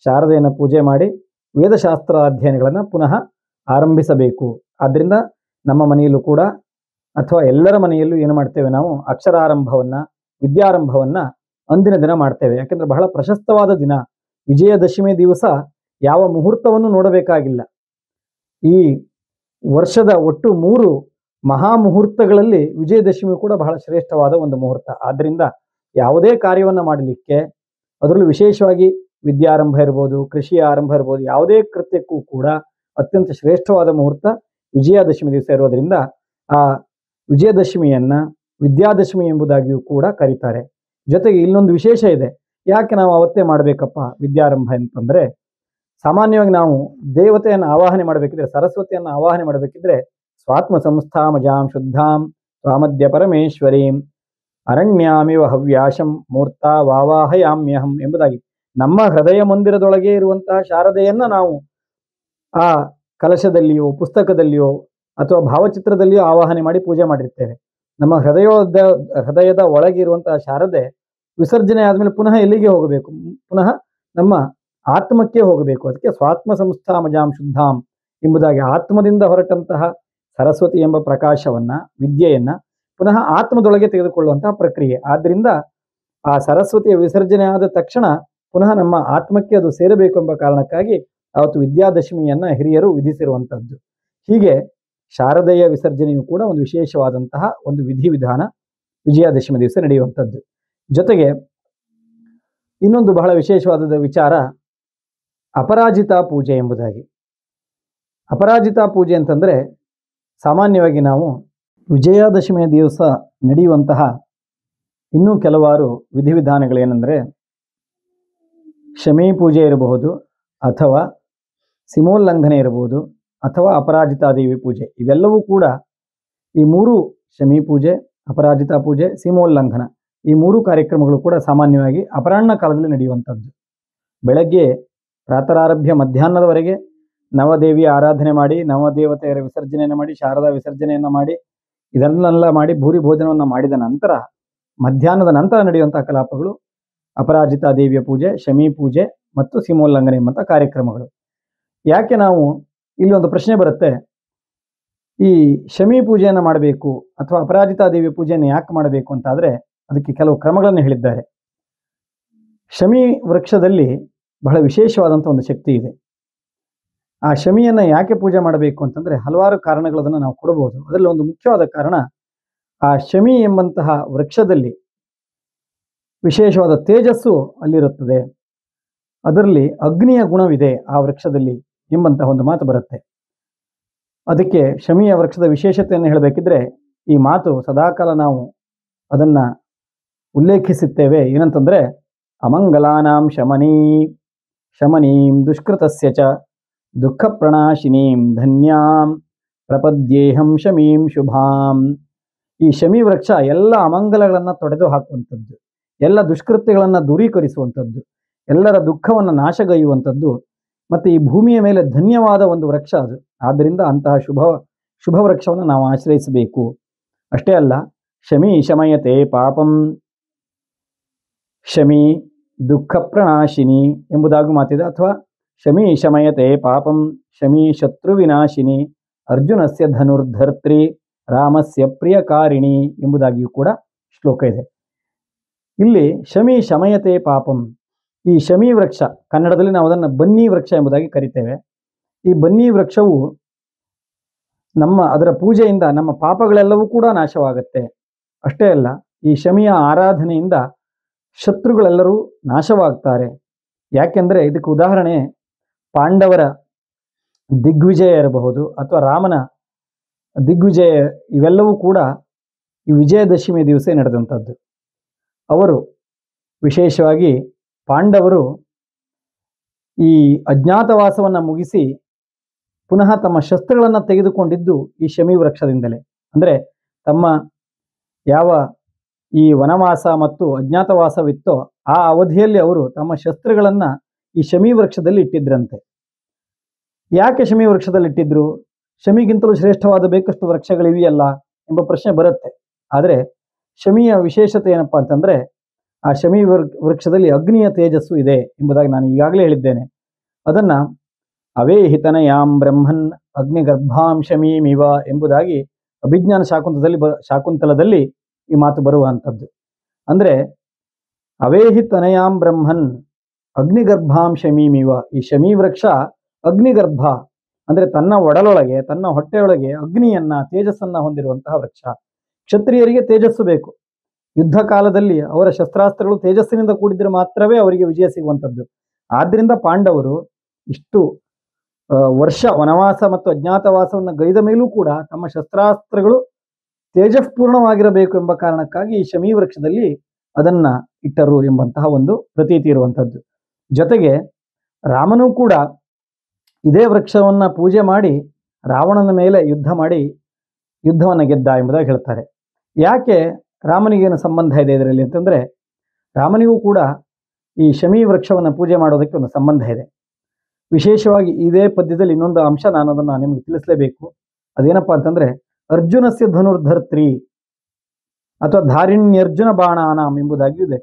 ಶಾರದೆಯನ್ನು ಪೂಜೆ ಮಾಡಿ ವೇದಶಾಸ್ತ್ರ ಅಧ್ಯಯನಗಳನ್ನು ಪುನಃ ಆರಂಭಿಸಬೇಕು. ಆದ್ದರಿಂದ ನಮ್ಮ ಮನೆಯಲ್ಲೂ ಕೂಡ ಅಥವಾ ಎಲ್ಲರ ಮನೆಯಲ್ಲೂ ಏನು ಮಾಡ್ತೇವೆ, ನಾವು ಅಕ್ಷರಾರಂಭವನ್ನು, ವಿದ್ಯಾರಂಭವನ್ನು ಅಂದಿನ ದಿನ ಮಾಡ್ತೇವೆ. ಯಾಕೆಂದರೆ ಬಹಳ ಪ್ರಶಸ್ತವಾದ ದಿನ. ವಿಜಯದಶಮಿ ದಿವಸ ಯಾವ ಮುಹೂರ್ತವನ್ನು ನೋಡಬೇಕಾಗಿಲ್ಲ. ಈ ವರ್ಷದ ಒಟ್ಟು 3 ಮಹಾಮುಹೂರ್ತಗಳಲ್ಲಿ ವಿಜಯದಶಮಿ ಕೂಡ ಬಹಳ ಶ್ರೇಷ್ಠವಾದ ಒಂದು ಮುಹೂರ್ತ. ಆದ್ದರಿಂದ ಯಾವುದೇ ಕಾರ್ಯವನ್ನು ಮಾಡಲಿಕ್ಕೆ, ಅದರಲ್ಲೂ ವಿಶೇಷವಾಗಿ ವಿದ್ಯಾರಂಭ ಇರ್ಬೋದು, ಕೃಷಿಯ ಆರಂಭ ಇರ್ಬೋದು, ಯಾವುದೇ ಕೃತ್ಯಕ್ಕೂ ಕೂಡ ಅತ್ಯಂತ ಶ್ರೇಷ್ಠವಾದ ಮುಹೂರ್ತ ವಿಜಯದಶಮಿ ದಿವಸ ಇರೋದರಿಂದ ಆ ವಿಜಯದಶಮಿಯನ್ನು ವಿದ್ಯಾದಶಮಿ ಎಂಬುದಾಗಿಯೂ ಕೂಡ ಕರೀತಾರೆ. ಜೊತೆಗೆ ಇಲ್ಲೊಂದು ವಿಶೇಷ ಇದೆ. ಯಾಕೆ ನಾವು ಅವತ್ತೇ ಮಾಡಬೇಕಪ್ಪ ವಿದ್ಯಾರಂಭ ಅಂತಂದರೆ, ಸಾಮಾನ್ಯವಾಗಿ ನಾವು ದೇವತೆಯನ್ನು ಆವಾಹನೆ ಮಾಡಬೇಕಿದ್ರೆ, ಸರಸ್ವತಿಯನ್ನು ಆವಾಹನೆ ಮಾಡಬೇಕಿದ್ರೆ ಸ್ವಾತ್ಮ ಸಂಸ್ಥಾಮಜಾಂ ಶುದ್ಧಾಂ ಸ್ವಾಮದ್ಯ ಪರಮೇಶ್ವರೀಂ ಅರಣ್ಯಾಮಿವ ಹವ್ಯಾಶಂ ಮೂರ್ತ ವಾವಾಹಯಾಮ್ಯಹಂ ಎಂಬುದಾಗಿ ನಮ್ಮ ಹೃದಯ ಮಂದಿರದೊಳಗೆ ಇರುವಂತಹ ಶಾರದೆಯನ್ನು ನಾವು ಆ ಕಲಶದಲ್ಲಿಯೋ, ಪುಸ್ತಕದಲ್ಲಿಯೋ ಅಥವಾ ಭಾವಚಿತ್ರದಲ್ಲಿಯೋ ಆವಾಹನೆ ಮಾಡಿ ಪೂಜೆ ಮಾಡಿರ್ತೇವೆ. ನಮ್ಮ ಹೃದಯದ ಒಳಗೆ ಇರುವಂತಹ ಶಾರದೆ ವಿಸರ್ಜನೆ ಆದಮೇಲೆ ಪುನಃ ಎಲ್ಲಿಗೆ ಹೋಗಬೇಕು? ಪುನಃ ನಮ್ಮ ಆತ್ಮಕ್ಕೆ ಹೋಗಬೇಕು. ಅದಕ್ಕೆ ಸ್ವಾತ್ಮ ಸಂಸ್ಥಾಮಜಾಂ ಶುದ್ಧಾಂ ಎಂಬುದಾಗಿ ಆತ್ಮದಿಂದ ಹೊರಟಂತಹ ಸರಸ್ವತಿ ಎಂಬ ಪ್ರಕಾಶವನ್ನು, ವಿದ್ಯೆಯನ್ನು ಪುನಃ ಆತ್ಮದೊಳಗೆ ತೆಗೆದುಕೊಳ್ಳುವಂತಹ ಪ್ರಕ್ರಿಯೆ. ಆದ್ದರಿಂದ ಆ ಸರಸ್ವತಿಯ ವಿಸರ್ಜನೆ ಆದ ತಕ್ಷಣ ಪುನಃ ನಮ್ಮ ಆತ್ಮಕ್ಕೆ ಅದು ಸೇರಬೇಕು ಎಂಬ ಕಾರಣಕ್ಕಾಗಿ ಅವತ್ತು ವಿದ್ಯಾದಶಮಿಯನ್ನು ಹಿರಿಯರು ವಿಧಿಸಿರುವಂಥದ್ದು. ಹೀಗೆ ಶಾರದೆಯ ವಿಸರ್ಜನೆಯು ಕೂಡ ಒಂದು ವಿಶೇಷವಾದಂತಹ ಒಂದು ವಿಧಿವಿಧಾನ ವಿಜಯದಶಮಿ ದಿವಸ ನಡೆಯುವಂಥದ್ದು. ಜೊತೆಗೆ ಇನ್ನೊಂದು ಬಹಳ ವಿಶೇಷವಾದ ವಿಚಾರ ಅಪರಾಜಿತಾ ಪೂಜೆ ಎಂಬುದಾಗಿ. ಅಪರಾಜಿತಾ ಪೂಜೆ ಅಂತಂದರೆ, ಸಾಮಾನ್ಯವಾಗಿ ನಾವು ವಿಜಯದಶಮಿಯ ದಿವಸ ನಡೆಯುವಂತಹ ಇನ್ನೂ ಕೆಲವಾರು ವಿಧಿವಿಧಾನಗಳೇನೆಂದರೆ, ಶಮಿ ಪೂಜೆ ಇರಬಹುದು, ಅಥವಾ ಸಿಮೋಲ್ಲಂಘನೆ ಇರಬಹುದು, ಅಥವಾ ಅಪರಾಜಿತಾದೇವಿ ಪೂಜೆ. ಇವೆಲ್ಲವೂ ಕೂಡ ಈ 3 ಶಮಿ ಪೂಜೆ, ಅಪರಾಜಿತಾ ಪೂಜೆ, ಸೀಮೋಲ್ಲಂಘನ, ಈ 3 ಕಾರ್ಯಕ್ರಮಗಳು ಕೂಡ ಸಾಮಾನ್ಯವಾಗಿ ಅಪರಾಹ್ನ ಕಾಲದಲ್ಲಿ ನಡೆಯುವಂಥದ್ದು. ಬೆಳಗ್ಗೆ ಪ್ರಾತರಾರಭ್ಯ ಮಧ್ಯಾಹ್ನದವರೆಗೆ ನವದೇವಿಯ ಆರಾಧನೆ ಮಾಡಿ, ನವದೇವತೆಯರ ವಿಸರ್ಜನೆಯನ್ನು ಮಾಡಿ, ಶಾರದಾ ವಿಸರ್ಜನೆಯನ್ನು ಮಾಡಿ, ಇದನ್ನೆಲ್ಲ ಮಾಡಿ ಭೂರಿ ಭೋಜನವನ್ನು ಮಾಡಿದ ನಂತರ ಮಧ್ಯಾಹ್ನದ ನಂತರ ನಡೆಯುವಂತಹ ಕಲಾಪಗಳು ಅಪರಾಜಿತಾ ದೇವಿಯ ಪೂಜೆ, ಶಮಿ ಪೂಜೆ ಮತ್ತು ಸೀಮೋಲ್ಲಂಘನೆ ಎಂಬಂಥ ಕಾರ್ಯಕ್ರಮಗಳು. ಯಾಕೆ ನಾವು ಇಲ್ಲಿ ಒಂದು ಪ್ರಶ್ನೆ ಬರುತ್ತೆ, ಈ ಶಮಿ ಪೂಜೆಯನ್ನು ಮಾಡಬೇಕು ಅಥವಾ ಅಪರಾಜಿತಾ ದೇವಿಯ ಪೂಜೆಯನ್ನು ಯಾಕೆ ಮಾಡಬೇಕು ಅಂತಾದರೆ ಅದಕ್ಕೆ ಕೆಲವು ಕ್ರಮಗಳನ್ನು ಹೇಳಿದ್ದಾರೆ. ಶಮಿ ವೃಕ್ಷದಲ್ಲಿ ಬಹಳ ವಿಶೇಷವಾದಂಥ ಒಂದು ಶಕ್ತಿ ಇದೆ. ಆ ಶಮಿಯನ್ನು ಯಾಕೆ ಪೂಜೆ ಮಾಡಬೇಕು ಅಂತಂದರೆ ಹಲವಾರು ಕಾರಣಗಳನ್ನು ನಾವು ಕೊಡಬಹುದು. ಅದರಲ್ಲಿ ಒಂದು ಮುಖ್ಯವಾದ ಕಾರಣ, ಆ ಶಮಿ ಎಂಬಂತಹ ವೃಕ್ಷದಲ್ಲಿ ವಿಶೇಷವಾದ ತೇಜಸ್ಸು ಅಲ್ಲಿರುತ್ತದೆ, ಅದರಲ್ಲಿ ಅಗ್ನಿಯ ಗುಣವಿದೆ ಆ ವೃಕ್ಷದಲ್ಲಿ ಎಂಬಂತಹ ಒಂದು ಮಾತು ಬರುತ್ತೆ. ಅದಕ್ಕೆ ಶಮಿಯ ವೃಕ್ಷದ ವಿಶೇಷತೆಯನ್ನು ಹೇಳಬೇಕಿದ್ರೆ ಈ ಮಾತು ಸದಾಕಾಲ ನಾವು ಅದನ್ನು ಉಲ್ಲೇಖಿಸುತ್ತೇವೆ. ಏನಂತಂದರೆ, ಅಮಂಗಲಾನಾಂ ಶಮನೀಂ ದುಷ್ಕೃತಸ್ಯ ಚ ದುಃಖ ಪ್ರಣಾಶಿನೀಂ ಧನ್ಯಾಂ ಪ್ರಪದ್ಯೇಹಂ ಶಮೀಂ ಶುಭಾಂ. ಈ ಶಮಿ ವೃಕ್ಷ ಎಲ್ಲ ಅಮಂಗಲಗಳನ್ನು ತೊಡೆದು ಹಾಕುವಂಥದ್ದು, ಎಲ್ಲ ದುಷ್ಕೃತ್ಯಗಳನ್ನು ದೂರೀಕರಿಸುವಂಥದ್ದು, ಎಲ್ಲರ ದುಃಖವನ್ನು ನಾಶಗೈಯುವಂಥದ್ದು, ಮತ್ತು ಈ ಭೂಮಿಯ ಮೇಲೆ ಧನ್ಯವಾದ ಒಂದು ವೃಕ್ಷ ಅದು. ಆದ್ದರಿಂದ ಅಂತಹ ಶುಭ ವೃಕ್ಷವನ್ನು ನಾವು ಆಶ್ರಯಿಸಬೇಕು. ಅಷ್ಟೇ ಅಲ್ಲ, ಶಮಿ ಶಮಯತೆ ಪಾಪಂ ಶಮಿ ದುಃಖ ಪ್ರಣಾಶಿನಿ ಎಂಬುದಾಗೂ ಮಾತಿದೆ. ಅಥವಾ ಶಮಿ ಶಮಯತೆ ಪಾಪಂ ಶಮಿ ಶತ್ರು ವಿನಾಶಿನಿ ಅರ್ಜುನಸ್ಯ ಧನುರ್ಧರ್ತ್ರಿ ರಾಮಸ್ಯ ಪ್ರಿಯಕಾರಿಣಿ ಎಂಬುದಾಗಿಯೂ ಕೂಡ ಶ್ಲೋಕ ಇದೆ. ಇಲ್ಲಿ ಶಮಿ ಶಮಯತೆ ಪಾಪಂ, ಈ ಶಮಿ ವೃಕ್ಷ, ಕನ್ನಡದಲ್ಲಿ ನಾವು ಅದನ್ನು ಬನ್ನಿ ವೃಕ್ಷ ಎಂಬುದಾಗಿ ಕರಿತೇವೆ. ಈ ಬನ್ನಿ ವೃಕ್ಷವು ಅದರ ಪೂಜೆಯಿಂದ ನಮ್ಮ ಪಾಪಗಳೆಲ್ಲವೂ ಕೂಡ ನಾಶವಾಗುತ್ತೆ. ಅಷ್ಟೇ ಅಲ್ಲ, ಈ ಶಮಿಯ ಆರಾಧನೆಯಿಂದ ಶತ್ರುಗಳೆಲ್ಲರೂ ನಾಶವಾಗ್ತಾರೆ. ಯಾಕೆಂದರೆ ಇದಕ್ಕೆ ಉದಾಹರಣೆ ಪಾಂಡವರ ದಿಗ್ವಿಜಯ ಇರಬಹುದು ಅಥವಾ ರಾಮನ ದಿಗ್ವಿಜಯ, ಇವೆಲ್ಲವೂ ಕೂಡ ಈ ವಿಜಯದಶಮಿ ದಿವಸ ನಡೆದಂಥದ್ದು. ಅವರು ವಿಶೇಷವಾಗಿ ಪಾಂಡವರು ಈ ಅಜ್ಞಾತವಾಸವನ್ನು ಮುಗಿಸಿ ಪುನಃ ತಮ್ಮ ಶಸ್ತ್ರಗಳನ್ನು ತೆಗೆದುಕೊಂಡಿದ್ದು ಈ ಶಮಿ ವೃಕ್ಷದಿಂದಲೇ. ಅಂದರೆ ತಮ್ಮ ಯಾವ ಈ ವನವಾಸ ಮತ್ತು ಅಜ್ಞಾತವಾಸವಿತ್ತೋ ಆ ಅವಧಿಯಲ್ಲಿ ಅವರು ತಮ್ಮ ಶಸ್ತ್ರಗಳನ್ನು ಈ ಶಮಿ ವೃಕ್ಷದಲ್ಲಿ ಇಟ್ಟಿದ್ರಂತೆ. ಯಾಕೆ ಶಮಿ ವೃಕ್ಷದಲ್ಲಿ ಇಟ್ಟಿದ್ರು? ಶಮಿಗಿಂತಲೂ ಶ್ರೇಷ್ಠವಾದ ಬೇಕಷ್ಟು ವೃಕ್ಷಗಳಿವೆಯಲ್ಲ ಎಂಬ ಪ್ರಶ್ನೆ ಬರುತ್ತೆ. ಆದರೆ ಶಮಿಯ ವಿಶೇಷತೆ ಏನಪ್ಪಾ ಅಂತಂದ್ರೆ, ಆ ಶಮಿ ವೃಕ್ಷದಲ್ಲಿ ಅಗ್ನಿಯ ತೇಜಸ್ಸು ಇದೆ ಎಂಬುದಾಗಿ ನಾನು ಈಗಾಗಲೇ ಹೇಳಿದ್ದೇನೆ. ಅದನ್ನ ಅವೇಹಿತನಯಾಂ ಬ್ರಹ್ಮನ್ ಅಗ್ನಿಗರ್ಭಾಂ ಶಮೀಮಿವ ಎಂಬುದಾಗಿ ಅಭಿಜ್ಞಾನ ಶಾಕುಂತಲದಲ್ಲಿ ಈ ಮಾತು ಬರುವಂಥದ್ದು. ಅಂದ್ರೆ ಅವೇಹಿತನಯಾಂ ಬ್ರಹ್ಮನ್ ಅಗ್ನಿಗರ್ಭಾಂ ಶಮೀಮಿವ, ಈ ಶಮಿ ವೃಕ್ಷ ಅಗ್ನಿಗರ್ಭ ಅಂದ್ರೆ ತನ್ನ ಒಡಲೊಳಗೆ, ತನ್ನ ಹೊಟ್ಟೆಯೊಳಗೆ ಅಗ್ನಿಯನ್ನ, ತೇಜಸ್ಸನ್ನ ಹೊಂದಿರುವಂತಹ ವೃಕ್ಷ. ಕ್ಷತ್ರಿಯರಿಗೆ ತೇಜಸ್ಸು ಬೇಕು. ಯುದ್ಧ ಕಾಲದಲ್ಲಿ ಅವರ ಶಸ್ತ್ರಾಸ್ತ್ರಗಳು ತೇಜಸ್ಸಿನಿಂದ ಕೂಡಿದ್ರೆ ಮಾತ್ರವೇ ಅವರಿಗೆ ವಿಜಯ ಸಿಗುವಂಥದ್ದು. ಆದ್ರಿಂದ ಪಾಂಡವರು ಇಷ್ಟು ವರ್ಷ ವನವಾಸ ಮತ್ತು ಅಜ್ಞಾತವಾಸವನ್ನು ಗೈದ ಮೇಲೂ ಕೂಡ ತಮ್ಮ ಶಸ್ತ್ರಾಸ್ತ್ರಗಳು ತೇಜಸ್ಪೂರ್ಣವಾಗಿರಬೇಕು ಎಂಬ ಕಾರಣಕ್ಕಾಗಿ ಈ ಶಮಿ ವೃಕ್ಷದಲ್ಲಿ ಅದನ್ನ ಇಟ್ಟರು ಎಂಬಂತಹ ಒಂದು ಪ್ರತೀತಿ ಇರುವಂಥದ್ದು. ಜೊತೆಗೆ ರಾಮನೂ ಕೂಡ ಇದೇ ವೃಕ್ಷವನ್ನ ಪೂಜೆ ಮಾಡಿ ರಾವಣನ ಮೇಲೆ ಯುದ್ಧವನ್ನು ಗೆದ್ದ ಎಂಬುದಾಗಿ ಹೇಳ್ತಾರೆ. ಯಾಕೆ ರಾಮನಿಗೇನು ಸಂಬಂಧ ಇದೆ ಇದರಲ್ಲಿ ಅಂತಂದ್ರೆ, ರಾಮನಿಗೂ ಕೂಡ ಈ ಶಮಿ ವೃಕ್ಷವನ್ನು ಪೂಜೆ ಮಾಡೋದಕ್ಕೆ ಒಂದು ಸಂಬಂಧ ಇದೆ. ವಿಶೇಷವಾಗಿ ಇದೇ ಪದ್ಯದಲ್ಲಿ ಇನ್ನೊಂದು ಅಂಶ ನಾನು ಅದನ್ನು ನಿಮಗೆ ತಿಳಿಸಲೇಬೇಕು. ಅದೇನಪ್ಪಾ ಅಂತಂದ್ರೆ, ಅರ್ಜುನಸ್ಯ ಧನುರ್ಧರ್ತ್ರಿ ಅಥವಾ ಧಾರಿಣ್ಯರ್ಜುನ ಬಾಣಾನಾಂ ಎಂಬುದಾಗಿಯೂ ಇದೆ.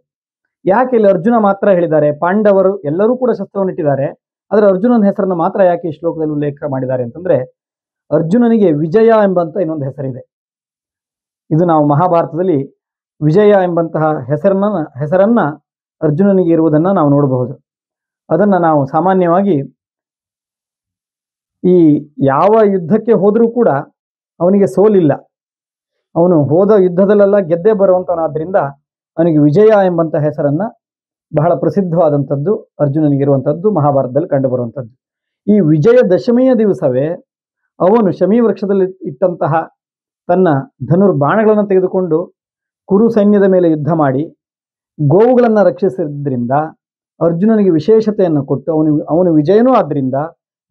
ಯಾಕೆ ಇಲ್ಲಿ ಅರ್ಜುನ ಮಾತ್ರ ಹೇಳಿದ್ದಾರೆ? ಪಾಂಡವರು ಎಲ್ಲರೂ ಕೂಡ ಶಸ್ತ್ರವನ್ನು ಇಟ್ಟಿದ್ದಾರೆ, ಆದರೆ ಅರ್ಜುನನ ಹೆಸರನ್ನು ಮಾತ್ರ ಯಾಕೆ ಈ ಶ್ಲೋಕದಲ್ಲಿ ಉಲ್ಲೇಖ ಮಾಡಿದ್ದಾರೆ ಅಂತಂದ್ರೆ, ಅರ್ಜುನನಿಗೆ ವಿಜಯ ಎಂಬಂತ ಇನ್ನೊಂದು ಹೆಸರಿದೆ. ಇದು ನಾವು ಮಹಾಭಾರತದಲ್ಲಿ ವಿಜಯ ಎಂಬಂತಹ ಹೆಸರನ್ನ ಅರ್ಜುನನಿಗೆ ಇರುವುದನ್ನ ನಾವು ನೋಡಬಹುದು. ಅದನ್ನ ನಾವು ಸಾಮಾನ್ಯವಾಗಿ ಈ ಯಾವ ಯುದ್ಧಕ್ಕೆ ಹೋದರೂ ಕೂಡ ಅವನಿಗೆ ಸೋಲಿಲ್ಲ, ಅವನು ಹೋದ ಯುದ್ಧದಲ್ಲೆಲ್ಲ ಗೆದ್ದೇ ಬರುವಂತವನಾದ್ರಿಂದ ಅವನಿಗೆ ವಿಜಯ ಎಂಬಂತ ಹೆಸರನ್ನ ಬಹಳ ಪ್ರಸಿದ್ಧವಾದಂಥದ್ದು ಅರ್ಜುನನಿಗಿರುವಂಥದ್ದು ಮಹಾಭಾರತದಲ್ಲಿ ಕಂಡು ಬರುವಂಥದ್ದು. ಈ ವಿಜಯ ದಶಮಿಯ ದಿವಸವೇ ಅವನು ಶಮಿ ವೃಕ್ಷದಲ್ಲಿ ಇಟ್ಟಂತಹ ತನ್ನ ಧನುರ್ಬಾಣಗಳನ್ನು ತೆಗೆದುಕೊಂಡು ಕುರು ಸೈನ್ಯದ ಮೇಲೆ ಯುದ್ಧ ಮಾಡಿ ಗೋವುಗಳನ್ನು ರಕ್ಷಿಸಿದ್ರಿಂದ ಅರ್ಜುನನಿಗೆ ವಿಶೇಷತೆಯನ್ನು ಕೊಟ್ಟು ಅವನು ವಿಜಯನೂ ಆದ್ರಿಂದ,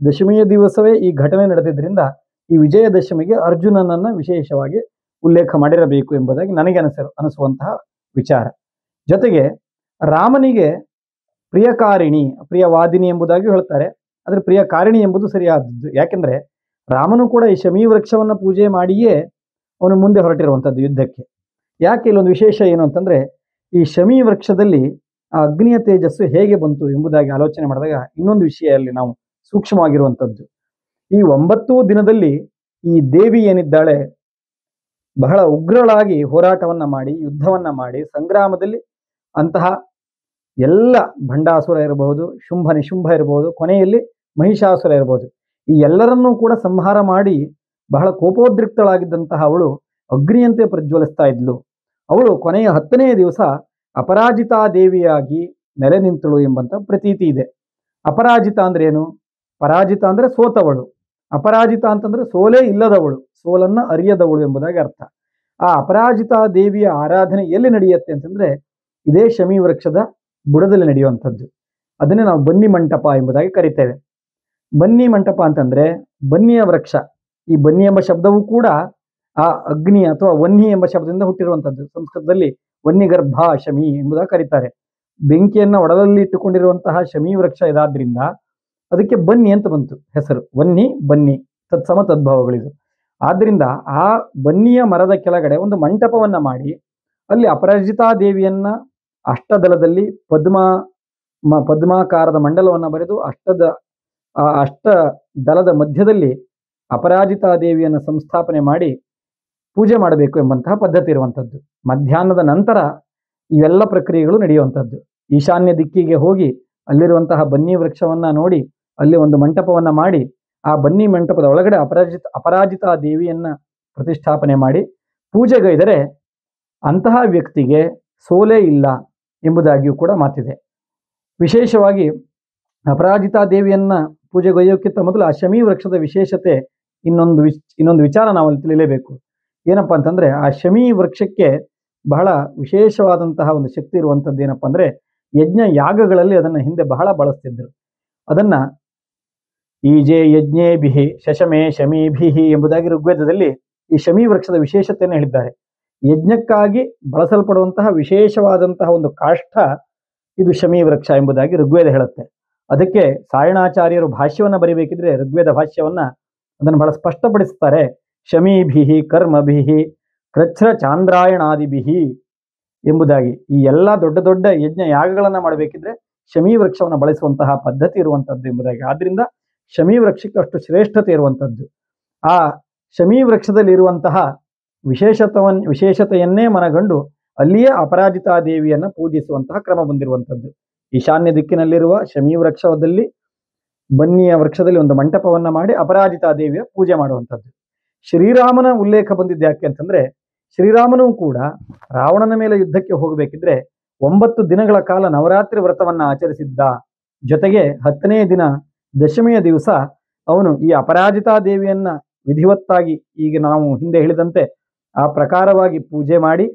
ದಶಮಿಯ ದಿವಸವೇ ಈ ಘಟನೆ ನಡೆದಿದ್ದರಿಂದ ಈ ವಿಜಯದಶಮಿಗೆ ಅರ್ಜುನನನ್ನ ವಿಶೇಷವಾಗಿ ಉಲ್ಲೇಖ ಮಾಡಿರಬೇಕು ಎಂಬುದಾಗಿ ನನಗೆ ಅನಿಸುವಂತಹ ವಿಚಾರ. ಜೊತೆಗೆ ರಾಮನಿಗೆ ಪ್ರಿಯಕಾರಿಣಿ, ಪ್ರಿಯವಾದಿನಿ ಎಂಬುದಾಗಿ ಹೇಳ್ತಾರೆ. ಆದರೆ ಪ್ರಿಯಕಾರಿಣಿ ಎಂಬುದು ಸರಿಯಾದದ್ದು. ಯಾಕೆಂದ್ರೆ ರಾಮನು ಕೂಡ ಈ ಶಮಿ ವೃಕ್ಷವನ್ನು ಪೂಜೆ ಮಾಡಿಯೇ ಅವನು ಮುಂದೆ ಹೊರಟಿರುವಂಥದ್ದು ಯುದ್ಧಕ್ಕೆ. ಯಾಕೆ ಇಲ್ಲೊಂದು ವಿಶೇಷ ಏನು ಅಂತಂದ್ರೆ, ಈ ಶಮಿ ವೃಕ್ಷದಲ್ಲಿ ಆ ಅಗ್ನಿಯ ತೇಜಸ್ಸು ಹೇಗೆ ಬಂತು ಎಂಬುದಾಗಿ ಆಲೋಚನೆ ಮಾಡಿದಾಗ ಇನ್ನೊಂದು ವಿಷಯ ಅಲ್ಲಿ ನಾವು ಸೂಕ್ಷ್ಮವಾಗಿರುವಂಥದ್ದು. ಈ 9 ದಿನದಲ್ಲಿ ಈ ದೇವಿ ಏನಿದ್ದಾಳೆ ಬಹಳ ಉಗ್ರಳಾಗಿ ಹೋರಾಟವನ್ನ ಮಾಡಿ, ಯುದ್ಧವನ್ನ ಮಾಡಿ, ಸಂಗ್ರಾಮದಲ್ಲಿ ಅಂತಹ ಎಲ್ಲ ಭಂಡಾಸುರ ಇರಬಹುದು, ಶುಂಭ ನಿಶುಂಭ ಇರಬಹುದು, ಕೊನೆಯಲ್ಲಿ ಮಹಿಷಾಸುರ ಇರಬಹುದು, ಈ ಎಲ್ಲರನ್ನೂ ಕೂಡ ಸಂಹಾರ ಮಾಡಿ ಬಹಳ ಕೋಪೋದ್ರಿಕ್ತಳಾಗಿದ್ದಂತಹ ಅವಳು ಅಗ್ನಿಯಂತೆ ಪ್ರಜ್ವಲಿಸ್ತಾ ಇದ್ಲು. ಅವಳು ಕೊನೆಯ 10ನೇ ದಿವಸ ಅಪರಾಜಿತಾ ದೇವಿಯಾಗಿ ನೆಲೆ ನಿಂತಳು ಎಂಬಂತ ಪ್ರತೀತಿ ಇದೆ. ಅಪರಾಜಿತ ಅಂದ್ರೆ ಏನು? ಪರಾಜಿತ ಅಂದ್ರೆ ಸೋತವಳು, ಅಪರಾಜಿತ ಅಂತಂದ್ರೆ ಸೋಲೇ ಇಲ್ಲದವಳು, ಸೋಲನ್ನ ಅರಿಯದವಳು ಎಂಬುದಾಗಿ ಅರ್ಥ. ಆ ಅಪರಾಜಿತಾ ದೇವಿಯ ಆರಾಧನೆ ಎಲ್ಲಿ ನಡೆಯುತ್ತೆ ಅಂತಂದ್ರೆ ಇದೇ ಶಮಿ ವೃಕ್ಷದ ಬುಡದಲ್ಲಿ ನಡೆಯುವಂಥದ್ದು. ಅದನ್ನೇ ನಾವು ಬನ್ನಿ ಮಂಟಪ ಎಂಬುದಾಗಿ ಕರಿತೇವೆ. ಬನ್ನಿ ಮಂಟಪ ಅಂತಂದ್ರೆ ಬನ್ನಿಯ ವೃಕ್ಷ. ಈ ಬನ್ನಿ ಎಂಬ ಶಬ್ದವೂ ಕೂಡ ಆ ಅಗ್ನಿ ಅಥವಾ ವನ್ನಿ ಎಂಬ ಶಬ್ದದಿಂದ ಹುಟ್ಟಿರುವಂಥದ್ದು. ಸಂಸ್ಕೃತದಲ್ಲಿ ವನ್ನಿಗರ್ಭ ಶಮಿ ಎಂಬುದಾಗಿ ಕರೀತಾರೆ. ಬೆಂಕಿಯನ್ನ ಒಡಲಲ್ಲಿ ಇಟ್ಟುಕೊಂಡಿರುವಂತಹ ಶಮಿ ವೃಕ್ಷ ಇದಾದ್ರಿಂದ ಅದಕ್ಕೆ ಬನ್ನಿ ಅಂತ ಬಂತು ಹೆಸರು. ವನ್ನಿ ಬನ್ನಿ ತತ್ಸಮ ತದ್ಭವಗಳಿದು. ಆದ್ರಿಂದ ಆ ಬನ್ನಿಯ ಮರದ ಕೆಳಗಡೆ ಒಂದು ಮಂಟಪವನ್ನ ಮಾಡಿ ಅಲ್ಲಿ ಅಪರಾಜಿತಾ ದೇವಿಯನ್ನ ಅಷ್ಟದಳದಲ್ಲಿ ಪದ್ಮಾಕಾರದ ಮಂಡಲವನ್ನ ಬರೆದು ಅಷ್ಟ ದಳದ ಮಧ್ಯದಲ್ಲಿ ಅಪರಾಜಿತಾ ದೇವಿಯನ್ನು ಸಂಸ್ಥಾಪನೆ ಮಾಡಿ ಪೂಜೆ ಮಾಡಬೇಕು ಎಂಬಂತಹ ಪದ್ಧತಿ ಇರುವಂಥದ್ದು. ಮಧ್ಯಾಹ್ನದ ನಂತರ ಇವೆಲ್ಲ ಪ್ರಕ್ರಿಯೆಗಳು ನಡೆಯುವಂಥದ್ದು. ಈಶಾನ್ಯ ದಿಕ್ಕಿಗೆ ಹೋಗಿ ಅಲ್ಲಿರುವಂತಹ ಬನ್ನಿ ವೃಕ್ಷವನ್ನ ನೋಡಿ ಅಲ್ಲಿ ಒಂದು ಮಂಟಪವನ್ನ ಮಾಡಿ ಆ ಬನ್ನಿ ಮಂಟಪದ ಒಳಗಡೆ ಅಪರಾಜಿತಾ ದೇವಿಯನ್ನ ಪ್ರತಿಷ್ಠಾಪನೆ ಮಾಡಿ ಪೂಜೆಗೈದರೆ ಅಂತಹ ವ್ಯಕ್ತಿಗೆ ಸೋಲೇ ಇಲ್ಲ ಎಂಬುದಾಗಿಯೂ ಕೂಡ ಮಾತಿದೆ. ವಿಶೇಷವಾಗಿ ಅಪರಾಜಿತಾ ದೇವಿಯನ್ನ ಪೂಜೆಗೈಯೋಕ್ಕಿಂತ ಮೊದಲು ಆ ಶಮಿ ವೃಕ್ಷದ ವಿಶೇಷತೆ ಇನ್ನೊಂದು ವಿಚಾರ ನಾವಲ್ಲಿ ತಿಳಿಯಲೇಬೇಕು. ಏನಪ್ಪಾ ಅಂತಂದ್ರೆ ಆ ಶಮಿ ವೃಕ್ಷಕ್ಕೆ ಬಹಳ ವಿಶೇಷವಾದಂತಹ ಒಂದು ಶಕ್ತಿ ಇರುವಂತದ್ದು ಏನಪ್ಪಾ ಅಂದ್ರೆ ಯಜ್ಞ ಯಾಗಗಳಲ್ಲಿ ಅದನ್ನ ಹಿಂದೆ ಬಹಳ ಬಳಸ್ತಿದ್ರು. ಅದನ್ನ ಈಜೆ ಯಜ್ಞೇಭಿಹಿ ಶಶಮೇ ಶಮೀಭಿಹಿ ಎಂಬುದಾಗಿ ಋಗ್ವೇದದಲ್ಲಿ ಈ ಶಮಿ ವೃಕ್ಷದ ವಿಶೇಷತೆಯನ್ನು ಹೇಳಿದ್ದಾರೆ. ಯಜ್ಞಕ್ಕಾಗಿ ಬಳಸಲ್ಪಡುವಂತಹ ವಿಶೇಷವಾದಂತಹ ಒಂದು ಕಾಷ್ಠ ಇದು ಶಮಿ ವೃಕ್ಷ ಎಂಬುದಾಗಿ ಋಗ್ವೇದ ಹೇಳುತ್ತೆ. ಅದಕ್ಕೆ ಸಾಯಣಾಚಾರ್ಯರು ಭಾಷ್ಯವನ್ನ ಬರಿಬೇಕಿದ್ರೆ ಋಗ್ವೇದ ಭಾಷ್ಯವನ್ನ ಅದನ್ನು ಬಹಳ ಸ್ಪಷ್ಟಪಡಿಸ್ತಾರೆ. ಶಮೀಭಿಹಿ ಕರ್ಮಭಿಹಿ ಕೃಚ್ಛ್ರ ಚಾಂದ್ರಾಯಣಾದಿಭಿಹಿ ಎಂಬುದಾಗಿ ಈ ಎಲ್ಲಾ ದೊಡ್ಡ ದೊಡ್ಡ ಯಜ್ಞ ಯಾಗಗಳನ್ನ ಮಾಡಬೇಕಿದ್ರೆ ಶಮಿ ವೃಕ್ಷವನ್ನು ಬಳಸುವಂತಹ ಪದ್ಧತಿ ಇರುವಂತದ್ದು ಎಂಬುದಾಗಿ. ಆದ್ರಿಂದ ಶಮಿ ವೃಕ್ಷಕ್ಕೆ ಅಷ್ಟು ಶ್ರೇಷ್ಠತೆ ಇರುವಂತದ್ದು. ಆ ಶಮಿ ವೃಕ್ಷದಲ್ಲಿ ಇರುವಂತಹ ವಿಶೇಷತೆಯನ್ನೇ ಮನಗಂಡು ಅಲ್ಲಿಯೇ ಅಪರಾಜಿತಾ ದೇವಿಯನ್ನ ಪೂಜಿಸುವಂತಹ ಕ್ರಮ ಬಂದಿರುವಂತದ್ದು. ಈಶಾನ್ಯ ದಿಕ್ಕಿನಲ್ಲಿರುವ ಶಮಿ ವೃಕ್ಷದಲ್ಲಿ ಬನ್ನಿಯ ವೃಕ್ಷದಲ್ಲಿ ಒಂದು ಮಂಟಪವನ್ನ ಮಾಡಿ ಅಪರಾಜಿತಾ ದೇವಿಯ ಪೂಜೆ ಮಾಡುವಂಥದ್ದು. ಶ್ರೀರಾಮನ ಉಲ್ಲೇಖ ಬಂದಿದ್ದು ಯಾಕೆ ಅಂತಂದ್ರೆ ಶ್ರೀರಾಮನೂ ಕೂಡ ರಾವಣನ ಮೇಲೆ ಯುದ್ಧಕ್ಕೆ ಹೋಗಬೇಕಿದ್ರೆ 9 ದಿನಗಳ ಕಾಲ ನವರಾತ್ರಿ ವ್ರತವನ್ನ ಆಚರಿಸಿದ್ದ. ಜೊತೆಗೆ 10ನೇ ದಿನ ದಶಮಿಯ ದಿವಸ ಅವನು ಈ ಅಪರಾಜಿತಾ ದೇವಿಯನ್ನ ವಿಧಿವತ್ತಾಗಿ ಈಗ ನಾವು ಹಿಂದೆ ಹೇಳಿದಂತೆ ಆ ಪ್ರಕಾರವಾಗಿ ಪೂಜೆ ಮಾಡಿ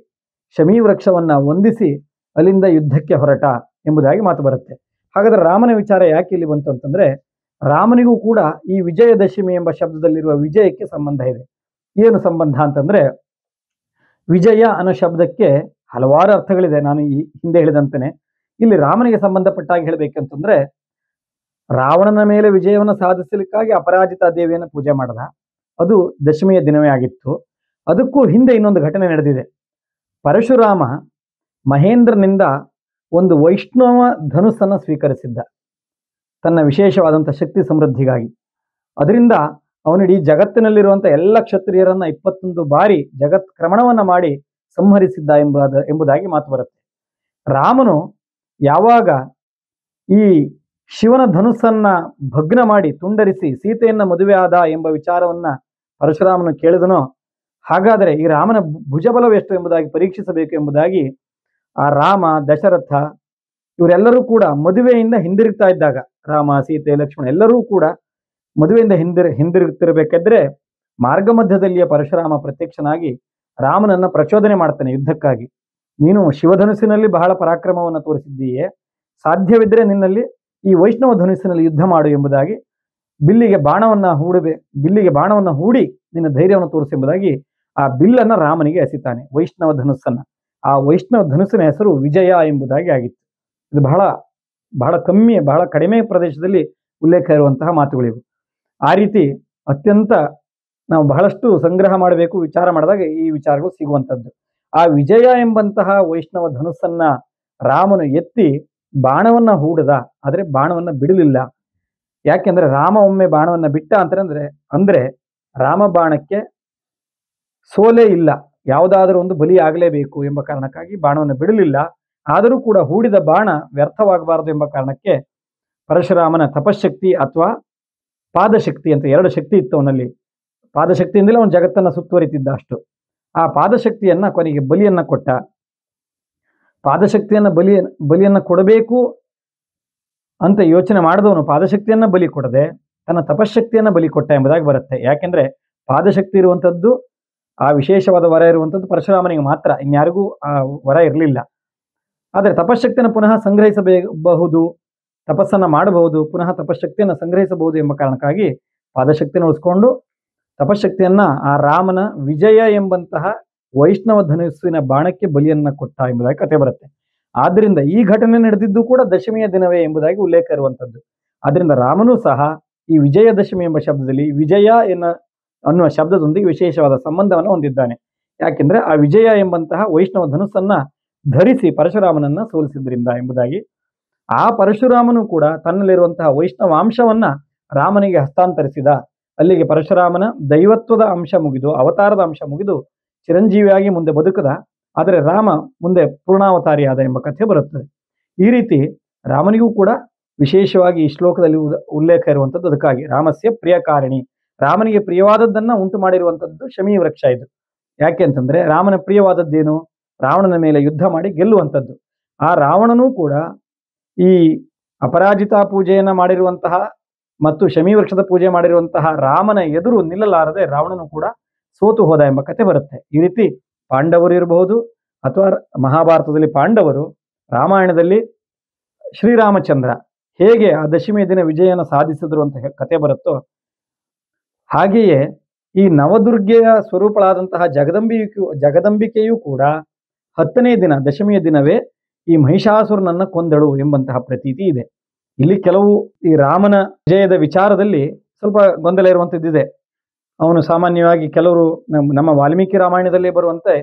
ಶಮಿ ವೃಕ್ಷವನ್ನ ವಂದಿಸಿ ಅಲ್ಲಿಂದ ಯುದ್ಧಕ್ಕೆ ಹೊರಟ ಎಂಬುದಾಗಿ ಮಾತು ಬರುತ್ತೆ. ಹಾಗಾದ್ರೆ ರಾಮನ ವಿಚಾರ ಯಾಕೆ ಇಲ್ಲಿ ಬಂತು ಅಂತಂದ್ರೆ ರಾಮನಿಗೂ ಕೂಡ ಈ ವಿಜಯದಶಮಿ ಎಂಬ ಶಬ್ದದಲ್ಲಿರುವ ವಿಜಯಕ್ಕೆ ಸಂಬಂಧ ಇದೆ. ಏನು ಸಂಬಂಧ ಅಂತಂದ್ರೆ ವಿಜಯ ಅನ್ನೋ ಶಬ್ದಕ್ಕೆ ಹಲವಾರು ಅರ್ಥಗಳಿದೆ. ನಾನು ಈ ಹಿಂದೆ ಹೇಳಿದಂತೆನೆ ಇಲ್ಲಿ ರಾಮನಿಗೆ ಸಂಬಂಧಪಟ್ಟಾಗಿ ಹೇಳ್ಬೇಕಂತಂದ್ರೆ ರಾವಣನ ಮೇಲೆ ವಿಜಯವನ್ನು ಸಾಧಿಸಲಿಕ್ಕಾಗಿ ಅಪರಾಜಿತಾ ದೇವಿಯನ್ನು ಪೂಜೆ ಮಾಡದ. ಅದು ದಶಮಿಯ ದಿನವೇ ಆಗಿತ್ತು. ಅದಕ್ಕೂ ಹಿಂದೆ ಇನ್ನೊಂದು ಘಟನೆ ನಡೆದಿದೆ. ಪರಶುರಾಮ ಮಹೇಂದ್ರನಿಂದ ಒಂದು ವೈಷ್ಣವ ಧನುಸ್ಸನ್ನು ಸ್ವೀಕರಿಸಿದ್ದ ತನ್ನ ವಿಶೇಷವಾದಂಥ ಶಕ್ತಿ ಸಮೃದ್ಧಿಗಾಗಿ. ಅದರಿಂದ ಅವನಿಡೀ ಜಗತ್ತಿನಲ್ಲಿರುವಂಥ ಎಲ್ಲ ಕ್ಷತ್ರಿಯರನ್ನ 21 ಬಾರಿ ಜಗತ್ಕ್ರಮಣವನ್ನ ಮಾಡಿ ಸಂಹರಿಸಿದ್ದ ಎಂಬುದಾಗಿ ಮಾತು ಬರುತ್ತೆ. ರಾಮನು ಯಾವಾಗ ಈ ಶಿವನ ಧನುಸ್ಸನ್ನ ಭಗ್ನ ಮಾಡಿ ತುಂಡರಿಸಿ ಸೀತೆಯನ್ನ ಮದುವೆ ಆದ ಎಂಬ ವಿಚಾರವನ್ನ ಪರಶುರಾಮನು ಕೇಳಿದನೋ, ಹಾಗಾದರೆ ಈ ರಾಮನ ಭುಜಬಲವೆಷ್ಟು ಎಂಬುದಾಗಿ ಪರೀಕ್ಷಿಸಬೇಕು ಎಂಬುದಾಗಿ ಆ ರಾಮ ದಶರಥ ಇವರೆಲ್ಲರೂ ಕೂಡ ಮದುವೆಯಿಂದ ಹಿಂದಿರುಗ್ತಾ ಇದ್ದಾಗ ರಾಮ ಸೀತೆ ಲಕ್ಷ್ಮಣ ಎಲ್ಲರೂ ಕೂಡ ಮದುವೆಯಿಂದ ಹಿಂದಿರುಗುತ್ತಿರಬೇಕಾದ್ರೆ ಮಾರ್ಗ ಮಧ್ಯದಲ್ಲಿಯ ಪರಶುರಾಮ ಪ್ರತ್ಯಕ್ಷನಾಗಿ ರಾಮನನ್ನ ಪ್ರಚೋದನೆ ಮಾಡ್ತಾನೆ ಯುದ್ಧಕ್ಕಾಗಿ. ನೀನು ಶಿವಧನುಸ್ಸಿನಲ್ಲಿ ಬಹಳ ಪರಾಕ್ರಮವನ್ನು ತೋರಿಸಿದ್ದೀಯೇ, ಸಾಧ್ಯವಿದ್ರೆ ನಿನ್ನಲ್ಲಿ ಈ ವೈಷ್ಣವ ಧನುಸ್ಸಿನಲ್ಲಿ ಯುದ್ಧ ಮಾಡು ಎಂಬುದಾಗಿ ಬಿಲ್ಲಿಗೆ ಬಾಣವನ್ನ ಹೂಡಿ ನಿನ್ನ ಧೈರ್ಯವನ್ನು ತೋರಿಸಿ ಎಂಬುದಾಗಿ ಆ ಬಿಲ್ಲನ್ನ ರಾಮನಿಗೆ ಎಸಿತಾನೆ, ವೈಷ್ಣವ ಧನುಸ್ಸನ್ನ. ಆ ವೈಷ್ಣವ ಧನುಸ್ಸಿನ ಹೆಸರು ವಿಜಯ ಎಂಬುದಾಗಿ ಆಗಿತ್ತು. ಇದು ಬಹಳ ಕಡಿಮೆ ಪ್ರದೇಶದಲ್ಲಿ ಉಲ್ಲೇಖ ಇರುವಂತಹ ಮಾತುಗಳಿವು. ಆ ರೀತಿ ಅತ್ಯಂತ ನಾವು ಬಹಳಷ್ಟು ಸಂಗ್ರಹ ಮಾಡಬೇಕು, ವಿಚಾರ ಮಾಡಿದಾಗ ಈ ವಿಚಾರಗಳು ಸಿಗುವಂಥದ್ದು. ಆ ವಿಜಯ ಎಂಬಂತಹ ವೈಷ್ಣವ ಧನುಸ್ಸನ್ನ ರಾಮನು ಎತ್ತಿ ಬಾಣವನ್ನ ಹೂಡದ, ಆದ್ರೆ ಬಾಣವನ್ನ ಬಿಡಲಿಲ್ಲ. ಯಾಕೆಂದ್ರೆ ರಾಮ ಒಮ್ಮೆ ಬಾಣವನ್ನ ಬಿಟ್ಟ ಅಂದ್ರೆ ರಾಮ ಬಾಣಕ್ಕೆ ಸೋಲೆ ಇಲ್ಲ, ಯಾವುದಾದರೂ ಒಂದು ಬಲಿ ಆಗಲೇಬೇಕು ಎಂಬ ಕಾರಣಕ್ಕಾಗಿ ಬಾಣವನ್ನು ಬಿಡಲಿಲ್ಲ. ಆದರೂ ಕೂಡ ಹೂಡಿದ ಬಾಣ ವ್ಯರ್ಥವಾಗಬಾರದು ಎಂಬ ಕಾರಣಕ್ಕೆ ಪರಶುರಾಮನ ತಪಶಕ್ತಿ ಅಥವಾ ಪಾದಶಕ್ತಿ ಅಂತ 2 ಶಕ್ತಿ ಇತ್ತು ಅವನಲ್ಲಿ. ಪಾದಶಕ್ತಿಯಿಂದಲೇ ಅವನು ಜಗತ್ತನ್ನ ಸುತ್ತುವರಿತಿದ್ದ ಅಷ್ಟು. ಆ ಪಾದಶಕ್ತಿಯನ್ನ ಕೊನೆಗೆ ಬಲಿಯನ್ನ ಕೊಟ್ಟ. ಪಾದಶಕ್ತಿಯನ್ನ ಬಲಿಯನ್ನ ಕೊಡಬೇಕು ಅಂತ ಯೋಚನೆ ಮಾಡಿದವನು ಪಾದಶಕ್ತಿಯನ್ನ ಬಲಿ ಕೊಡದೆ ತನ್ನ ತಪಶಕ್ತಿಯನ್ನ ಬಲಿ ಕೊಟ್ಟ ಎಂಬುದಾಗಿ ಬರುತ್ತೆ. ಯಾಕೆಂದ್ರೆ ಪಾದಶಕ್ತಿ ಇರುವಂಥದ್ದು, ಆ ವಿಶೇಷವಾದ ವರ ಇರುವಂಥದ್ದು ಪರಶುರಾಮನಿಗೆ ಮಾತ್ರ, ಇನ್ಯಾರಿಗೂ ಆ ವರ ಇರಲಿಲ್ಲ. ಆದರೆ ತಪಶಕ್ತಿಯನ್ನು ಪುನಃ ಸಂಗ್ರಹಿಸಬಹುದು, ತಪಸ್ಸನ್ನ ಮಾಡಬಹುದು, ಪುನಃ ತಪಶಕ್ತಿಯನ್ನು ಸಂಗ್ರಹಿಸಬಹುದು ಎಂಬ ಕಾರಣಕ್ಕಾಗಿ ಪಾದಶಕ್ತಿಯನ್ನು ಉಳಿಸ್ಕೊಂಡು ತಪಶಕ್ತಿಯನ್ನ ಆ ರಾಮನ ವಿಜಯ ಎಂಬಂತಹ ವೈಷ್ಣವ ಧನುಸ್ಸಿನ ಬಾಣಕ್ಕೆ ಬಲಿಯನ್ನ ಕೊಟ್ಟ ಎಂಬುದಾಗಿ ಕಥೆ ಬರುತ್ತೆ. ಆದ್ರಿಂದ ಈ ಘಟನೆ ನಡೆದಿದ್ದು ಕೂಡ ದಶಮಿಯ ದಿನವೇ ಎಂಬುದಾಗಿ ಉಲ್ಲೇಖ ಇರುವಂಥದ್ದು. ಆದ್ರಿಂದ ರಾಮನೂ ಸಹ ಈ ವಿಜಯದಶಮಿ ಎಂಬ ಶಬ್ದದಲ್ಲಿ ವಿಜಯ ಅನ್ನುವ ಶಬ್ದದೊಂದಿಗೆ ವಿಶೇಷವಾದ ಸಂಬಂಧವನ್ನು ಹೊಂದಿದ್ದಾನೆ. ಯಾಕೆಂದ್ರೆ ಆ ವಿಜಯ ಎಂಬಂತಹ ವೈಷ್ಣವ ಧನುಸ್ಸನ್ನ ಧರಿಸಿ ಪರಶುರಾಮನನ್ನ ಸೋಲಿಸಿದ್ರಿಂದ ಎಂಬುದಾಗಿ. ಆ ಪರಶುರಾಮನು ಕೂಡ ತನ್ನಲ್ಲಿರುವಂತಹ ವೈಷ್ಣವಾಂಶವನ್ನ ರಾಮನಿಗೆ ಹಸ್ತಾಂತರಿಸಿದ. ಅಲ್ಲಿಗೆ ಪರಶುರಾಮನ ದೈವತ್ವದ ಅಂಶ ಮುಗಿದು, ಅವತಾರದ ಅಂಶ ಮುಗಿದು ಚಿರಂಜೀವಿಯಾಗಿ ಮುಂದೆ ಬದುಕದ. ಆದರೆ ರಾಮ ಮುಂದೆ ಪೂರ್ಣಾವತಾರಿಯಾದ ಎಂಬ ಕಥೆ ಬರುತ್ತದೆ. ಈ ರೀತಿ ರಾಮನಿಗೂ ಕೂಡ ವಿಶೇಷವಾಗಿ ಈ ಶ್ಲೋಕದಲ್ಲಿ ಉಲ್ಲೇಖ ಇರುವಂಥದ್ದು. ಅದಕ್ಕಾಗಿ ರಾಮಸ್ಯ ಪ್ರಿಯಕಾರಿಣಿ, ರಾಮನಿಗೆ ಪ್ರಿಯವಾದದ್ದನ್ನ ಉಂಟು ಮಾಡಿರುವಂಥದ್ದು ಶಮಿ ವೃಕ್ಷ ಇದು. ಯಾಕೆ ಅಂತಂದ್ರೆ ರಾಮನ ಪ್ರಿಯವಾದದ್ದೇನು? ರಾವಣನ ಮೇಲೆ ಯುದ್ಧ ಮಾಡಿ ಗೆಲ್ಲುವಂಥದ್ದು. ಆ ರಾವಣನೂ ಕೂಡ ಈ ಅಪರಾಜಿತಾ ಪೂಜೆಯನ್ನ ಮಾಡಿರುವಂತಹ ಮತ್ತು ಶಮಿ ವೃಕ್ಷದ ಪೂಜೆ ಮಾಡಿರುವಂತಹ ರಾಮನ ಎದುರು ನಿಲ್ಲಲಾರದೆ ರಾವಣನು ಕೂಡ ಸೋತು ಹೋದ ಎಂಬ ಕಥೆ ಬರುತ್ತೆ. ಈ ರೀತಿ ಪಾಂಡವರು ಇರಬಹುದು, ಅಥವಾ ಮಹಾಭಾರತದಲ್ಲಿ ಪಾಂಡವರು, ರಾಮಾಯಣದಲ್ಲಿ ಶ್ರೀರಾಮಚಂದ್ರ ಹೇಗೆ ಆ ದಶಮಿಯ ದಿನ ವಿಜಯನ ಸಾಧಿಸಿದ್ರು ಅಂತ ಕಥೆ ಬರುತ್ತೋ, ಹಾಗೆಯೇ ಈ ನವದುರ್ಗೆಯ ಸ್ವರೂಪಳಾದಂತಹ ಜಗದಂಬಿಕೆಯೂ ಕೂಡ 10ನೇ ದಿನ ದಶಮಿಯ ದಿನವೇ ಈ ಮಹಿಷಾಸುರನನ್ನ ಕೊಂದಳು ಎಂಬಂತಹ ಪ್ರತೀತಿ ಇದೆ. ಇಲ್ಲಿ ಕೆಲವು ಈ ರಾಮನ ವಿಜಯದ ವಿಚಾರದಲ್ಲಿ ಸ್ವಲ್ಪ ಗೊಂದಲ ಇರುವಂತದ್ದಿದೆ. ಅವನು ಸಾಮಾನ್ಯವಾಗಿ ಕೆಲವರು ನಮ್ಮ ವಾಲ್ಮೀಕಿ ರಾಮಾಯಣದಲ್ಲಿ ಬರುವಂತೆ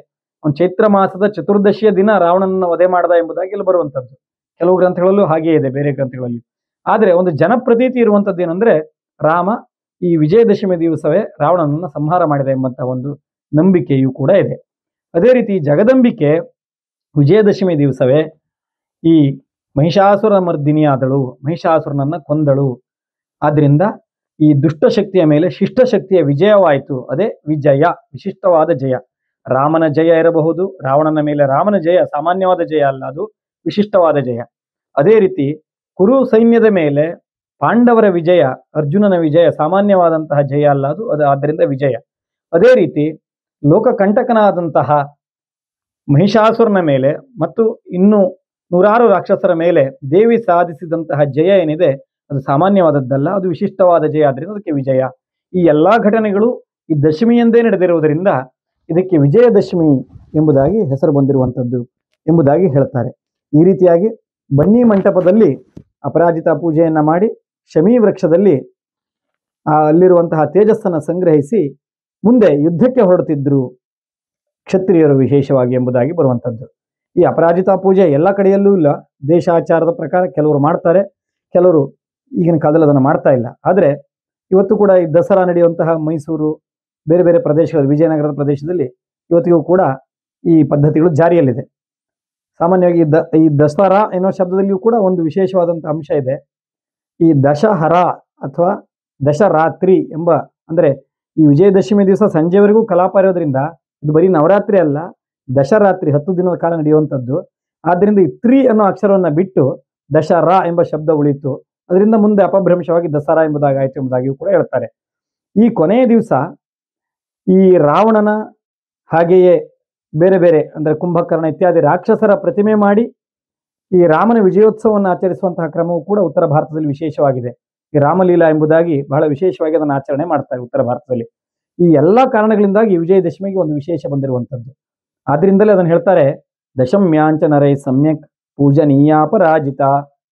ಅವನು ಚೈತ್ರ ಮಾಸದ ಚತುರ್ದಶಿಯ ದಿನ ರಾವಣನನ್ನು ವಧೆ ಮಾಡದ ಎಂಬುದಾಗಿ ಇಲ್ಲಿ ಬರುವಂಥದ್ದು. ಕೆಲವು ಗ್ರಂಥಗಳಲ್ಲೂ ಹಾಗೆಯೇ ಇದೆ, ಬೇರೆ ಗ್ರಂಥಗಳಲ್ಲಿ. ಆದರೆ ಒಂದು ಜನಪ್ರತೀತಿ ಇರುವಂಥದ್ದು ಏನಂದ್ರೆ, ರಾಮ ಈ ವಿಜಯದಶಮಿ ದಿವಸವೇ ರಾವಣನನ್ನು ಸಂಹಾರ ಮಾಡಿದ ಎಂಬಂತಹ ಒಂದು ನಂಬಿಕೆಯೂ ಕೂಡ ಇದೆ. ಅದೇ ರೀತಿ ಜಗದಂಬಿಕೆ ವಿಜಯದಶಮಿ ದಿವಸವೇ ಈ ಮಹಿಷಾಸುರ ಮರ್ದಿನಿಯಾದಳು, ಮಹಿಷಾಸುರನನ್ನ ಕೊಂದಳು. ಆದ್ರಿಂದ ಈ ದುಷ್ಟಶಕ್ತಿಯ ಮೇಲೆ ಶಿಷ್ಟಶಕ್ತಿಯ ವಿಜಯವಾಯಿತು. ಅದೇ ವಿಜಯ, ವಿಶಿಷ್ಟವಾದ ಜಯ. ರಾಮನ ಜಯ ಇರಬಹುದು, ರಾವಣನ ಮೇಲೆ ರಾಮನ ಜಯ ಸಾಮಾನ್ಯವಾದ ಜಯ ಅಲ್ಲ, ಅದು ವಿಶಿಷ್ಟವಾದ ಜಯ. ಅದೇ ರೀತಿ ಕುರು ಸೈನ್ಯದ ಮೇಲೆ ಪಾಂಡವರ ವಿಜಯ, ಅರ್ಜುನನ ವಿಜಯ ಸಾಮಾನ್ಯವಾದಂತಹ ಜಯ ಅಲ್ಲ, ಅದು ಆದ್ದರಿಂದ ವಿಜಯ. ಅದೇ ರೀತಿ ಲೋಕಕಂಟಕನಾದಂತಹ ಮಹಿಷಾಸುರನ ಮೇಲೆ ಮತ್ತು ಇನ್ನು ನೂರಾರು ರಾಕ್ಷಸರ ಮೇಲೆ ದೇವಿ ಸಾಧಿಸಿದಂತಹ ಜಯ ಏನಿದೆ ಅದು ಸಾಮಾನ್ಯವಾದದ್ದಲ್ಲ, ಅದು ವಿಶಿಷ್ಟವಾದ ಜಯ. ಆದ್ರಿಂದ ಅದಕ್ಕೆ ವಿಜಯ. ಈ ಎಲ್ಲಾ ಘಟನೆಗಳು ಈ ದಶಮಿಯಂದೇ ನಡೆದಿರುವುದರಿಂದ ಇದಕ್ಕೆ ವಿಜಯದಶಮಿ ಎಂಬುದಾಗಿ ಹೆಸರು ಬಂದಿರುವಂಥದ್ದು ಎಂಬುದಾಗಿ ಹೇಳ್ತಾರೆ. ಈ ರೀತಿಯಾಗಿ ಬನ್ನಿ ಮಂಟಪದಲ್ಲಿ ಅಪರಾಜಿತ ಪೂಜೆಯನ್ನ ಮಾಡಿ ಶಮೀ ವೃಕ್ಷದಲ್ಲಿ ಅಲ್ಲಿರುವಂತಹ ತೇಜಸ್ಸನ್ನು ಸಂಗ್ರಹಿಸಿ ಮುಂದೆ ಯುದ್ಧಕ್ಕೆ ಹೊರಡುತ್ತಿದ್ರು ಕ್ಷತ್ರಿಯರು ವಿಶೇಷವಾಗಿ ಎಂಬುದಾಗಿ ಬರುವಂಥದ್ದು. ಈ ಅಪರಾಜಿತ ಪೂಜೆ ಎಲ್ಲ ಕಡೆಯಲ್ಲೂ ಇಲ್ಲ. ದೇಶಾಚಾರದ ಪ್ರಕಾರ ಕೆಲವರು ಮಾಡ್ತಾರೆ, ಕೆಲವರು ಈಗಿನ ಕಾಲದಲ್ಲಿ ಅದನ್ನು ಮಾಡ್ತಾ ಇಲ್ಲ. ಆದರೆ ಇವತ್ತು ಕೂಡ ಈ ದಸರಾ ನಡೆಯುವಂತಹ ಮೈಸೂರು, ಬೇರೆ ಬೇರೆ ಪ್ರದೇಶಗಳು, ವಿಜಯನಗರದ ಪ್ರದೇಶದಲ್ಲಿ ಇವತ್ತಿಗೂ ಕೂಡ ಈ ಪದ್ಧತಿಗಳು ಜಾರಿಯಲ್ಲಿದೆ. ಸಾಮಾನ್ಯವಾಗಿ ಈ ದಸರಾ ಎನ್ನುವ ಶಬ್ದದಲ್ಲಿಯೂ ಕೂಡ ಒಂದು ವಿಶೇಷವಾದಂಥ ಅಂಶ ಇದೆ. ಈ ದಶಹರ ಅಥವಾ ದಶರಾತ್ರಿ ಎಂಬ, ಅಂದರೆ ಈ ವಿಜಯದಶಮಿ ದಿವಸ ಸಂಜೆವರೆಗೂ ಕಲಾಪ ಇರೋದ್ರಿಂದ ಇದು ಬರೀ ನವರಾತ್ರಿ ಅಲ್ಲ, ದಶರಾತ್ರಿ 10 ದಿನದ ಕಾಲ ನಡೆಯುವಂಥದ್ದು. ಆದ್ದರಿಂದ ಈ ತ್ರಿ ಅನ್ನೋ ಅಕ್ಷರವನ್ನ ಬಿಟ್ಟು ದಶರಾ ಎಂಬ ಶಬ್ದ ಉಳಿತು. ಅದರಿಂದ ಮುಂದೆ ಅಪಭ್ರಂಶವಾಗಿ ದಸರಾ ಎಂಬುದಾಗಾಯಿತು ಎಂಬುದಾಗಿಯೂ ಕೂಡ ಹೇಳ್ತಾರೆ. ಈ ಕೊನೆಯ ದಿವಸ ಈ ರಾವಣನ ಹಾಗೆಯೇ ಬೇರೆ ಬೇರೆ ಅಂದರೆ ಕುಂಭಕರ್ಣ ಇತ್ಯಾದಿ ರಾಕ್ಷಸರ ಪ್ರತಿಮೆ ಮಾಡಿ ಈ ರಾಮನ ವಿಜಯೋತ್ಸವವನ್ನು ಆಚರಿಸುವಂತಹ ಕ್ರಮವು ಕೂಡ ಉತ್ತರ ಭಾರತದಲ್ಲಿ ವಿಶೇಷವಾಗಿದೆ. ಈ ರಾಮಲೀಲಾ ಎಂಬುದಾಗಿ ಬಹಳ ವಿಶೇಷವಾಗಿ ಅದನ್ನು ಆಚರಣೆ ಮಾಡ್ತಾರೆ ಉತ್ತರ ಭಾರತದಲ್ಲಿ. ಈ ಎಲ್ಲ ಕಾರಣಗಳಿಂದಾಗಿ ವಿಜಯದಶಮಿಗೆ ಒಂದು ವಿಶೇಷ ಬಂದಿರುವಂಥದ್ದು. ಆದ್ರಿಂದಲೇ ಅದನ್ನು ಹೇಳ್ತಾರೆ, ದಶಮ್ಯಾಂಚ ನರೈ ಸಮ್ಯಕ್ ಪೂಜನೀಯಾಪರಾಜಿತ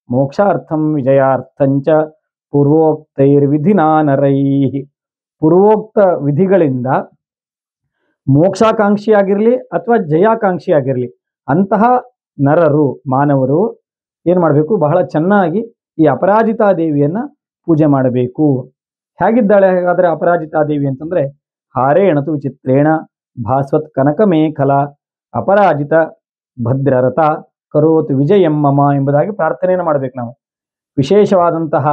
ಮೋಕ್ಷಾರ್ಥಂ ವಿಜಯಾರ್ಥಂಚ ಪೂರ್ವೋಕ್ತೈರ್ವಿಧಿನಾ ನರೈ. ಪೂರ್ವೋಕ್ತ ವಿಧಿಗಳಿಂದ ಮೋಕ್ಷಾಕಾಂಕ್ಷಿಯಾಗಿರಲಿ ಅಥವಾ ಜಯಾಕಾಂಕ್ಷಿಯಾಗಿರಲಿ ಅಂತಹ ನರರು, ಮಾನವರು ಏನು ಮಾಡಬೇಕು, ಬಹಳ ಚೆನ್ನಾಗಿ ಈ ಅಪರಾಜಿತಾ ದೇವಿಯನ್ನ ಪೂಜೆ ಮಾಡಬೇಕು. ಹೇಗಿದ್ದಾಳೆ ಹಾಗಾದ್ರೆ ಅಪರಾಜಿತಾ ದೇವಿ ಅಂತಂದ್ರೆ, ಹಾರೇಣತು ವಿಚಿತ್ರೇಣ ಭಾಸ್ವತ್ ಕನಕ ಮೇಖಲ ಅಪರಾಜಿತ ಭದ್ರರಥ ಕರೋತು ವಿಜಯಂ ಮಮ ಎಂಬುದಾಗಿ ಪ್ರಾರ್ಥನೆಯನ್ನು ಮಾಡಬೇಕು ನಾವು. ವಿಶೇಷವಾದಂತಹ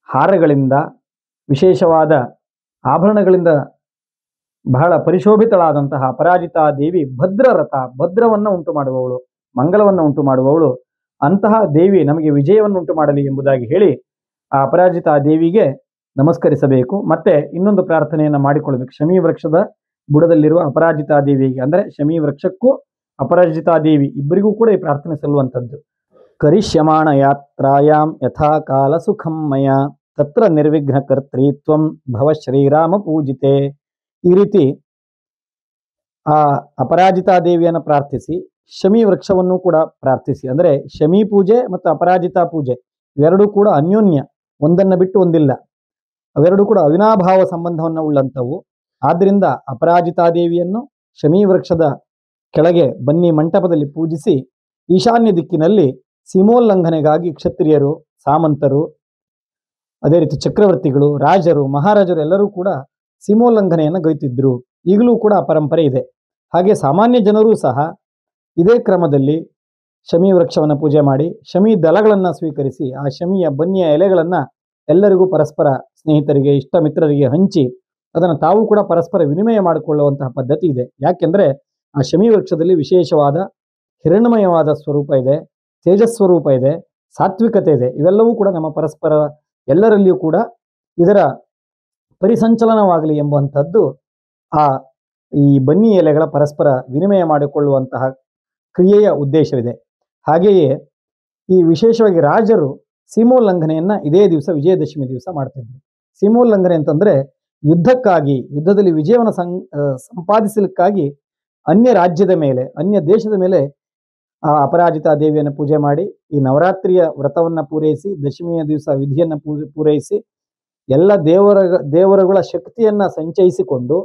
ಹಾರಗಳಿಂದ, ವಿಶೇಷವಾದ ಆಭರಣಗಳಿಂದ ಬಹಳ ಪರಿಶೋಭಿತಳಾದಂತಹ ಅಪರಾಜಿತಾ ದೇವಿ ಭದ್ರರಥ, ಭದ್ರವನ್ನ ಉಂಟು ಮಾಡುವವಳು, ಮಂಗಲವನ್ನು ಉಂಟು ಮಾಡುವವಳು, ಅಂತಹ ದೇವಿ ನಮಗೆ ವಿಜಯವನ್ನು ಉಂಟು ಮಾಡಲಿ ಎಂಬುದಾಗಿ ಹೇಳಿ ಆ ಅಪರಾಜಿತಾ ದೇವಿಗೆ ನಮಸ್ಕರಿಸಬೇಕು. ಮತ್ತೆ ಇನ್ನೊಂದು ಪ್ರಾರ್ಥನೆಯನ್ನು ಮಾಡಿಕೊಳ್ಬೇಕು, ಶಮೀ ವೃಕ್ಷದ ಬುಡದಲ್ಲಿರುವ ಅಪರಾಜಿತಾ ದೇವಿಗೆ, ಅಂದರೆ ಶಮೀ ವೃಕ್ಷಕ್ಕೂ ಅಪರಾಜಿತಾ ದೇವಿ ಇಬ್ಬರಿಗೂ ಕೂಡ ಈ ಪ್ರಾರ್ಥನೆ ಸಲ್ಲುವಂಥದ್ದು. ಕರಿಷ್ಯಮಾಣ ಯಾತ್ರಾಯಾಂ ಯಥಾ ಕಾಲ ಸುಖಂ ಮಯ ತತ್ರ ನಿರ್ವಿಘ್ನ ಕರ್ತೃತ್ವಂ ಭವ ಶ್ರೀರಾಮ ಪೂಜಿತೆ. ಈ ರೀತಿ ಆ ಅಪರಾಜಿತಾ ದೇವಿಯನ್ನು ಪ್ರಾರ್ಥಿಸಿ ಶಮೀ ವೃಕ್ಷವನ್ನು ಕೂಡ ಪ್ರಾರ್ಥಿಸಿ. ಅಂದರೆ ಶಮೀ ಪೂಜೆ ಮತ್ತು ಅಪರಾಜಿತಾ ಪೂಜೆ ಇವೆರಡೂ ಕೂಡ ಅನ್ಯೋನ್ಯ, ಒಂದನ್ನು ಬಿಟ್ಟು ಒಂದಿಲ್ಲ. ಅವೆರಡೂ ಕೂಡ ಅವಿನಾಭಾವ ಸಂಬಂಧವನ್ನು ಉಳ್ಳಂಥವು. ಆದ್ದರಿಂದ ಅಪರಾಜಿತಾ ದೇವಿಯನ್ನು ಶಮೀ ವೃಕ್ಷದ ಕೆಳಗೆ ಬನ್ನಿ ಮಂಟಪದಲ್ಲಿ ಪೂಜಿಸಿ ಈಶಾನ್ಯ ದಿಕ್ಕಿನಲ್ಲಿ ಸೀಮೋಲ್ಲಂಘನೆಗಾಗಿ ಕ್ಷತ್ರಿಯರು, ಸಾಮಂತರು, ಅದೇ ರೀತಿ ಚಕ್ರವರ್ತಿಗಳು, ರಾಜರು, ಮಹಾರಾಜರು ಎಲ್ಲರೂ ಕೂಡ ಸೀಮೋಲ್ಲಂಘನೆಯನ್ನು ಗೈತಿದ್ರು. ಈಗಲೂ ಕೂಡ ಆ ಪರಂಪರೆ ಇದೆ. ಹಾಗೆ ಸಾಮಾನ್ಯ ಜನರೂ ಸಹ ಇದೇ ಕ್ರಮದಲ್ಲಿ ಶಮೀ ವೃಕ್ಷವನ್ನು ಪೂಜೆ ಮಾಡಿ ಶಮೀ ದಳಗಳನ್ನು ಸ್ವೀಕರಿಸಿ ಆ ಶಮಿಯ ಬನ್ನಿಯ ಎಲೆಗಳನ್ನು ಎಲ್ಲರಿಗೂ ಪರಸ್ಪರ ಸ್ನೇಹಿತರಿಗೆ, ಇಷ್ಟ ಮಿತ್ರರಿಗೆ ಹಂಚಿ ಅದನ್ನು ತಾವು ಕೂಡ ಪರಸ್ಪರ ವಿನಿಮಯ ಮಾಡಿಕೊಳ್ಳುವಂತಹ ಪದ್ಧತಿ ಇದೆ. ಯಾಕೆಂದರೆ ಆ ಶಮೀ ವೃಕ್ಷದಲ್ಲಿ ವಿಶೇಷವಾದ ಹಿರಣ್ಮಯವಾದ ಸ್ವರೂಪ ಇದೆ, ತೇಜಸ್ವರೂಪ ಇದೆ, ಸಾತ್ವಿಕತೆ ಇದೆ. ಇವೆಲ್ಲವೂ ಕೂಡ ನಮ್ಮ ಪರಸ್ಪರ ಎಲ್ಲರಲ್ಲಿಯೂ ಕೂಡ ಇದರ ಪರಿಸಂಚಲನವಾಗಲಿ ಎಂಬುವಂಥದ್ದು ಆ ಈ ಬನ್ನಿ ಎಲೆಗಳ ಪರಸ್ಪರ ವಿನಿಮಯ ಮಾಡಿಕೊಳ್ಳುವಂತಹ ಕ್ರಿಯೆಯ ಉದ್ದೇಶವಿದೆ. ಹಾಗೆಯೇ ಈ ವಿಶೇಷವಾಗಿ ರಾಜರು ಸೀಮೋಲ್ಲಂಘನೆಯನ್ನ ಇದೇ ದಿವಸ ವಿಜಯದಶಮಿ ದಿವಸ ಮಾಡ್ತಿದ್ರು. ಸೀಮೋಲ್ಲಂಘನೆ ಅಂತಂದ್ರೆ ಯುದ್ಧಕ್ಕಾಗಿ, ಯುದ್ಧದಲ್ಲಿ ವಿಜಯವನ್ನು ಸಂಪಾದಿಸಲಿಕ್ಕಾಗಿ ಅನ್ಯ ರಾಜ್ಯದ ಮೇಲೆ, ಅನ್ಯ ದೇಶದ ಮೇಲೆ ಆ ಅಪರಾಜಿತಾ ದೇವಿಯನ್ನು ಪೂಜೆ ಮಾಡಿ, ಈ ನವರಾತ್ರಿಯ ವ್ರತವನ್ನ ಪೂರೈಸಿ, ದಶಮಿಯ ದಿವಸ ವಿಧಿಯನ್ನ ಪೂರೈಸಿ, ಎಲ್ಲ ದೇವರುಗಳ ಶಕ್ತಿಯನ್ನ ಸಂಚಯಿಸಿಕೊಂಡು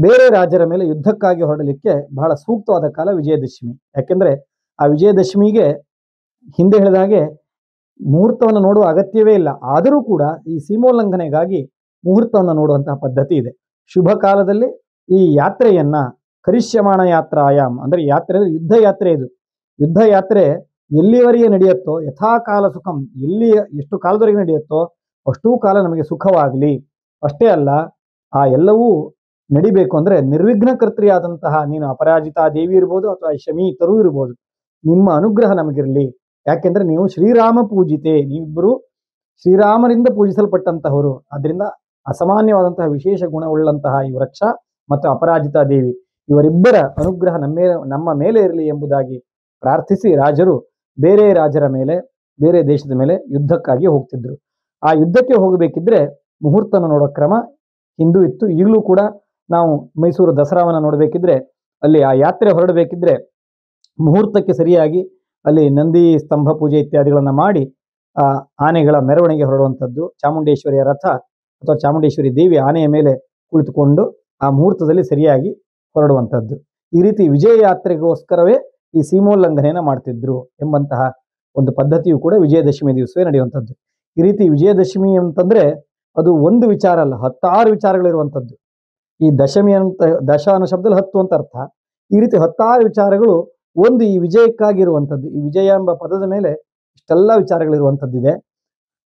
ಬೇರೆ ರಾಜರ ಮೇಲೆ ಯುದ್ಧಕ್ಕಾಗಿ ಹೊರಡಲಿಕ್ಕೆ ಬಹಳ ಸೂಕ್ತವಾದ ಕಾಲ ವಿಜಯದಶಮಿ. ಯಾಕೆಂದ್ರೆ ಆ ವಿಜಯದಶಮಿಗೆ ಹಿಂದೆ ಹೇಳಿದ ಹಾಗೆ ಮುಹೂರ್ತವನ್ನು ನೋಡುವ ಅಗತ್ಯವೇ ಇಲ್ಲ. ಆದರೂ ಕೂಡ ಈ ಸೀಮೋಲ್ಲಂಘನೆಗಾಗಿ ಮುಹೂರ್ತವನ್ನು ನೋಡುವಂತಹ ಪದ್ಧತಿ ಇದೆ. ಶುಭ ಕಾಲದಲ್ಲಿ ಈ ಯಾತ್ರೆಯನ್ನ ಕರಿಷ್ಯಮಾಣ ಯಾತ್ರಾಯಾಮ್ ಅಂದ್ರೆ ಯಾತ್ರೆ ಅಂದ್ರೆ ಯುದ್ಧ ಯಾತ್ರೆ. ಇದು ಯುದ್ಧ ಯಾತ್ರೆ ಎಲ್ಲಿವರೆಗೆ ನಡೆಯುತ್ತೋ ಯಥಾ ಕಾಲ ಸುಖಂ, ಎಲ್ಲಿ ಎಷ್ಟು ಕಾಲದವರೆಗೆ ನಡೆಯುತ್ತೋ ಅಷ್ಟೂ ಕಾಲ ನಮಗೆ ಸುಖವಾಗಲಿ. ಅಷ್ಟೇ ಅಲ್ಲ, ಆ ಎಲ್ಲವೂ ನಡಿಬೇಕು ಅಂದ್ರೆ ನಿರ್ವಿಘ್ನಕರ್ತ್ರಿಯಾದಂತಹ ನೀನು ಅಪರಾಜಿತಾ ದೇವಿ ಇರ್ಬೋದು ಅಥವಾ ಶಮೀತರು ಇರ್ಬೋದು, ನಿಮ್ಮ ಅನುಗ್ರಹ ನಮಗಿರಲಿ. ಯಾಕೆಂದ್ರೆ ನೀವು ಶ್ರೀರಾಮ ಪೂಜಿತೆ, ನೀವಿಬ್ಬರು ಶ್ರೀರಾಮರಿಂದ ಪೂಜಿಸಲ್ಪಟ್ಟಂತಹವರು. ಅದರಿಂದ ಅಸಾಮಾನ್ಯವಾದಂತಹ ವಿಶೇಷ ಗುಣವುಳ್ಳಂತಹ ಈ ವೃಕ್ಷ ಮತ್ತು ಅಪರಾಜಿತಾ ದೇವಿ ಇವರಿಬ್ಬರ ಅನುಗ್ರಹ ನಮ್ಮ ಮೇಲೆ ಇರಲಿ ಎಂಬುದಾಗಿ ಪ್ರಾರ್ಥಿಸಿ ರಾಜರು ಬೇರೆ ರಾಜರ ಮೇಲೆ, ಬೇರೆ ದೇಶದ ಮೇಲೆ ಯುದ್ಧಕ್ಕಾಗಿ ಹೋಗ್ತಿದ್ರು. ಆ ಯುದ್ಧಕ್ಕೆ ಹೋಗಬೇಕಿದ್ರೆ ಮುಹೂರ್ತನ ನೋಡೋ ಕ್ರಮ ಹಿಂದೂ ಇತ್ತು, ಈಗಲೂ ಕೂಡ. ನಾವು ಮೈಸೂರು ದಸರಾವನ್ನ ನೋಡಬೇಕಿದ್ರೆ, ಅಲ್ಲಿ ಆ ಯಾತ್ರೆ ಹೊರಡಬೇಕಿದ್ರೆ ಮುಹೂರ್ತಕ್ಕೆ ಸರಿಯಾಗಿ ಅಲ್ಲಿ ನಂದಿ ಸ್ತಂಭ ಪೂಜೆ ಇತ್ಯಾದಿಗಳನ್ನ ಮಾಡಿ ಆ ಆನೆಗಳ ಮೆರವಣಿಗೆ ಹೊರಡುವಂಥದ್ದು, ಚಾಮುಂಡೇಶ್ವರಿಯ ರಥ ಅಥವಾ ಚಾಮುಂಡೇಶ್ವರಿ ದೇವಿ ಆನೆಯ ಮೇಲೆ ಕುಳಿತುಕೊಂಡು ಆ ಮುಹೂರ್ತದಲ್ಲಿ ಸರಿಯಾಗಿ ಹೊರಡುವಂಥದ್ದು. ಈ ರೀತಿ ವಿಜಯ ಯಾತ್ರೆಗೋಸ್ಕರವೇ ಈ ಸೀಮೋಲ್ಲಂಘನೆಯನ್ನ ಮಾಡ್ತಿದ್ರು ಎಂಬಂತಹ ಒಂದು ಪದ್ಧತಿಯು ಕೂಡ ವಿಜಯದಶಮಿ ದಿವಸವೇ ನಡೆಯುವಂಥದ್ದು. ಈ ರೀತಿ ವಿಜಯದಶಮಿ ಅಂತಂದ್ರೆ ಅದು ಒಂದು ವಿಚಾರ ಅಲ್ಲ, 10 ವಿಚಾರಗಳಿರುವಂಥದ್ದು. ಈ ದಶಮಿ ಅಂತ, ದಶ ಅನ್ನೋ ಶಬ್ದದಲ್ಲಿ 10 ಅಂತ ಅರ್ಥ. ಈ ರೀತಿ 10 ವಿಚಾರಗಳು ಒಂದು ಈ ವಿಜಯಕ್ಕಾಗಿರುವಂಥದ್ದು. ಈ ವಿಜಯ ಎಂಬ ಪದದ ಮೇಲೆ ಇಷ್ಟೆಲ್ಲ ವಿಚಾರಗಳಿರುವಂಥದ್ದಿದೆ.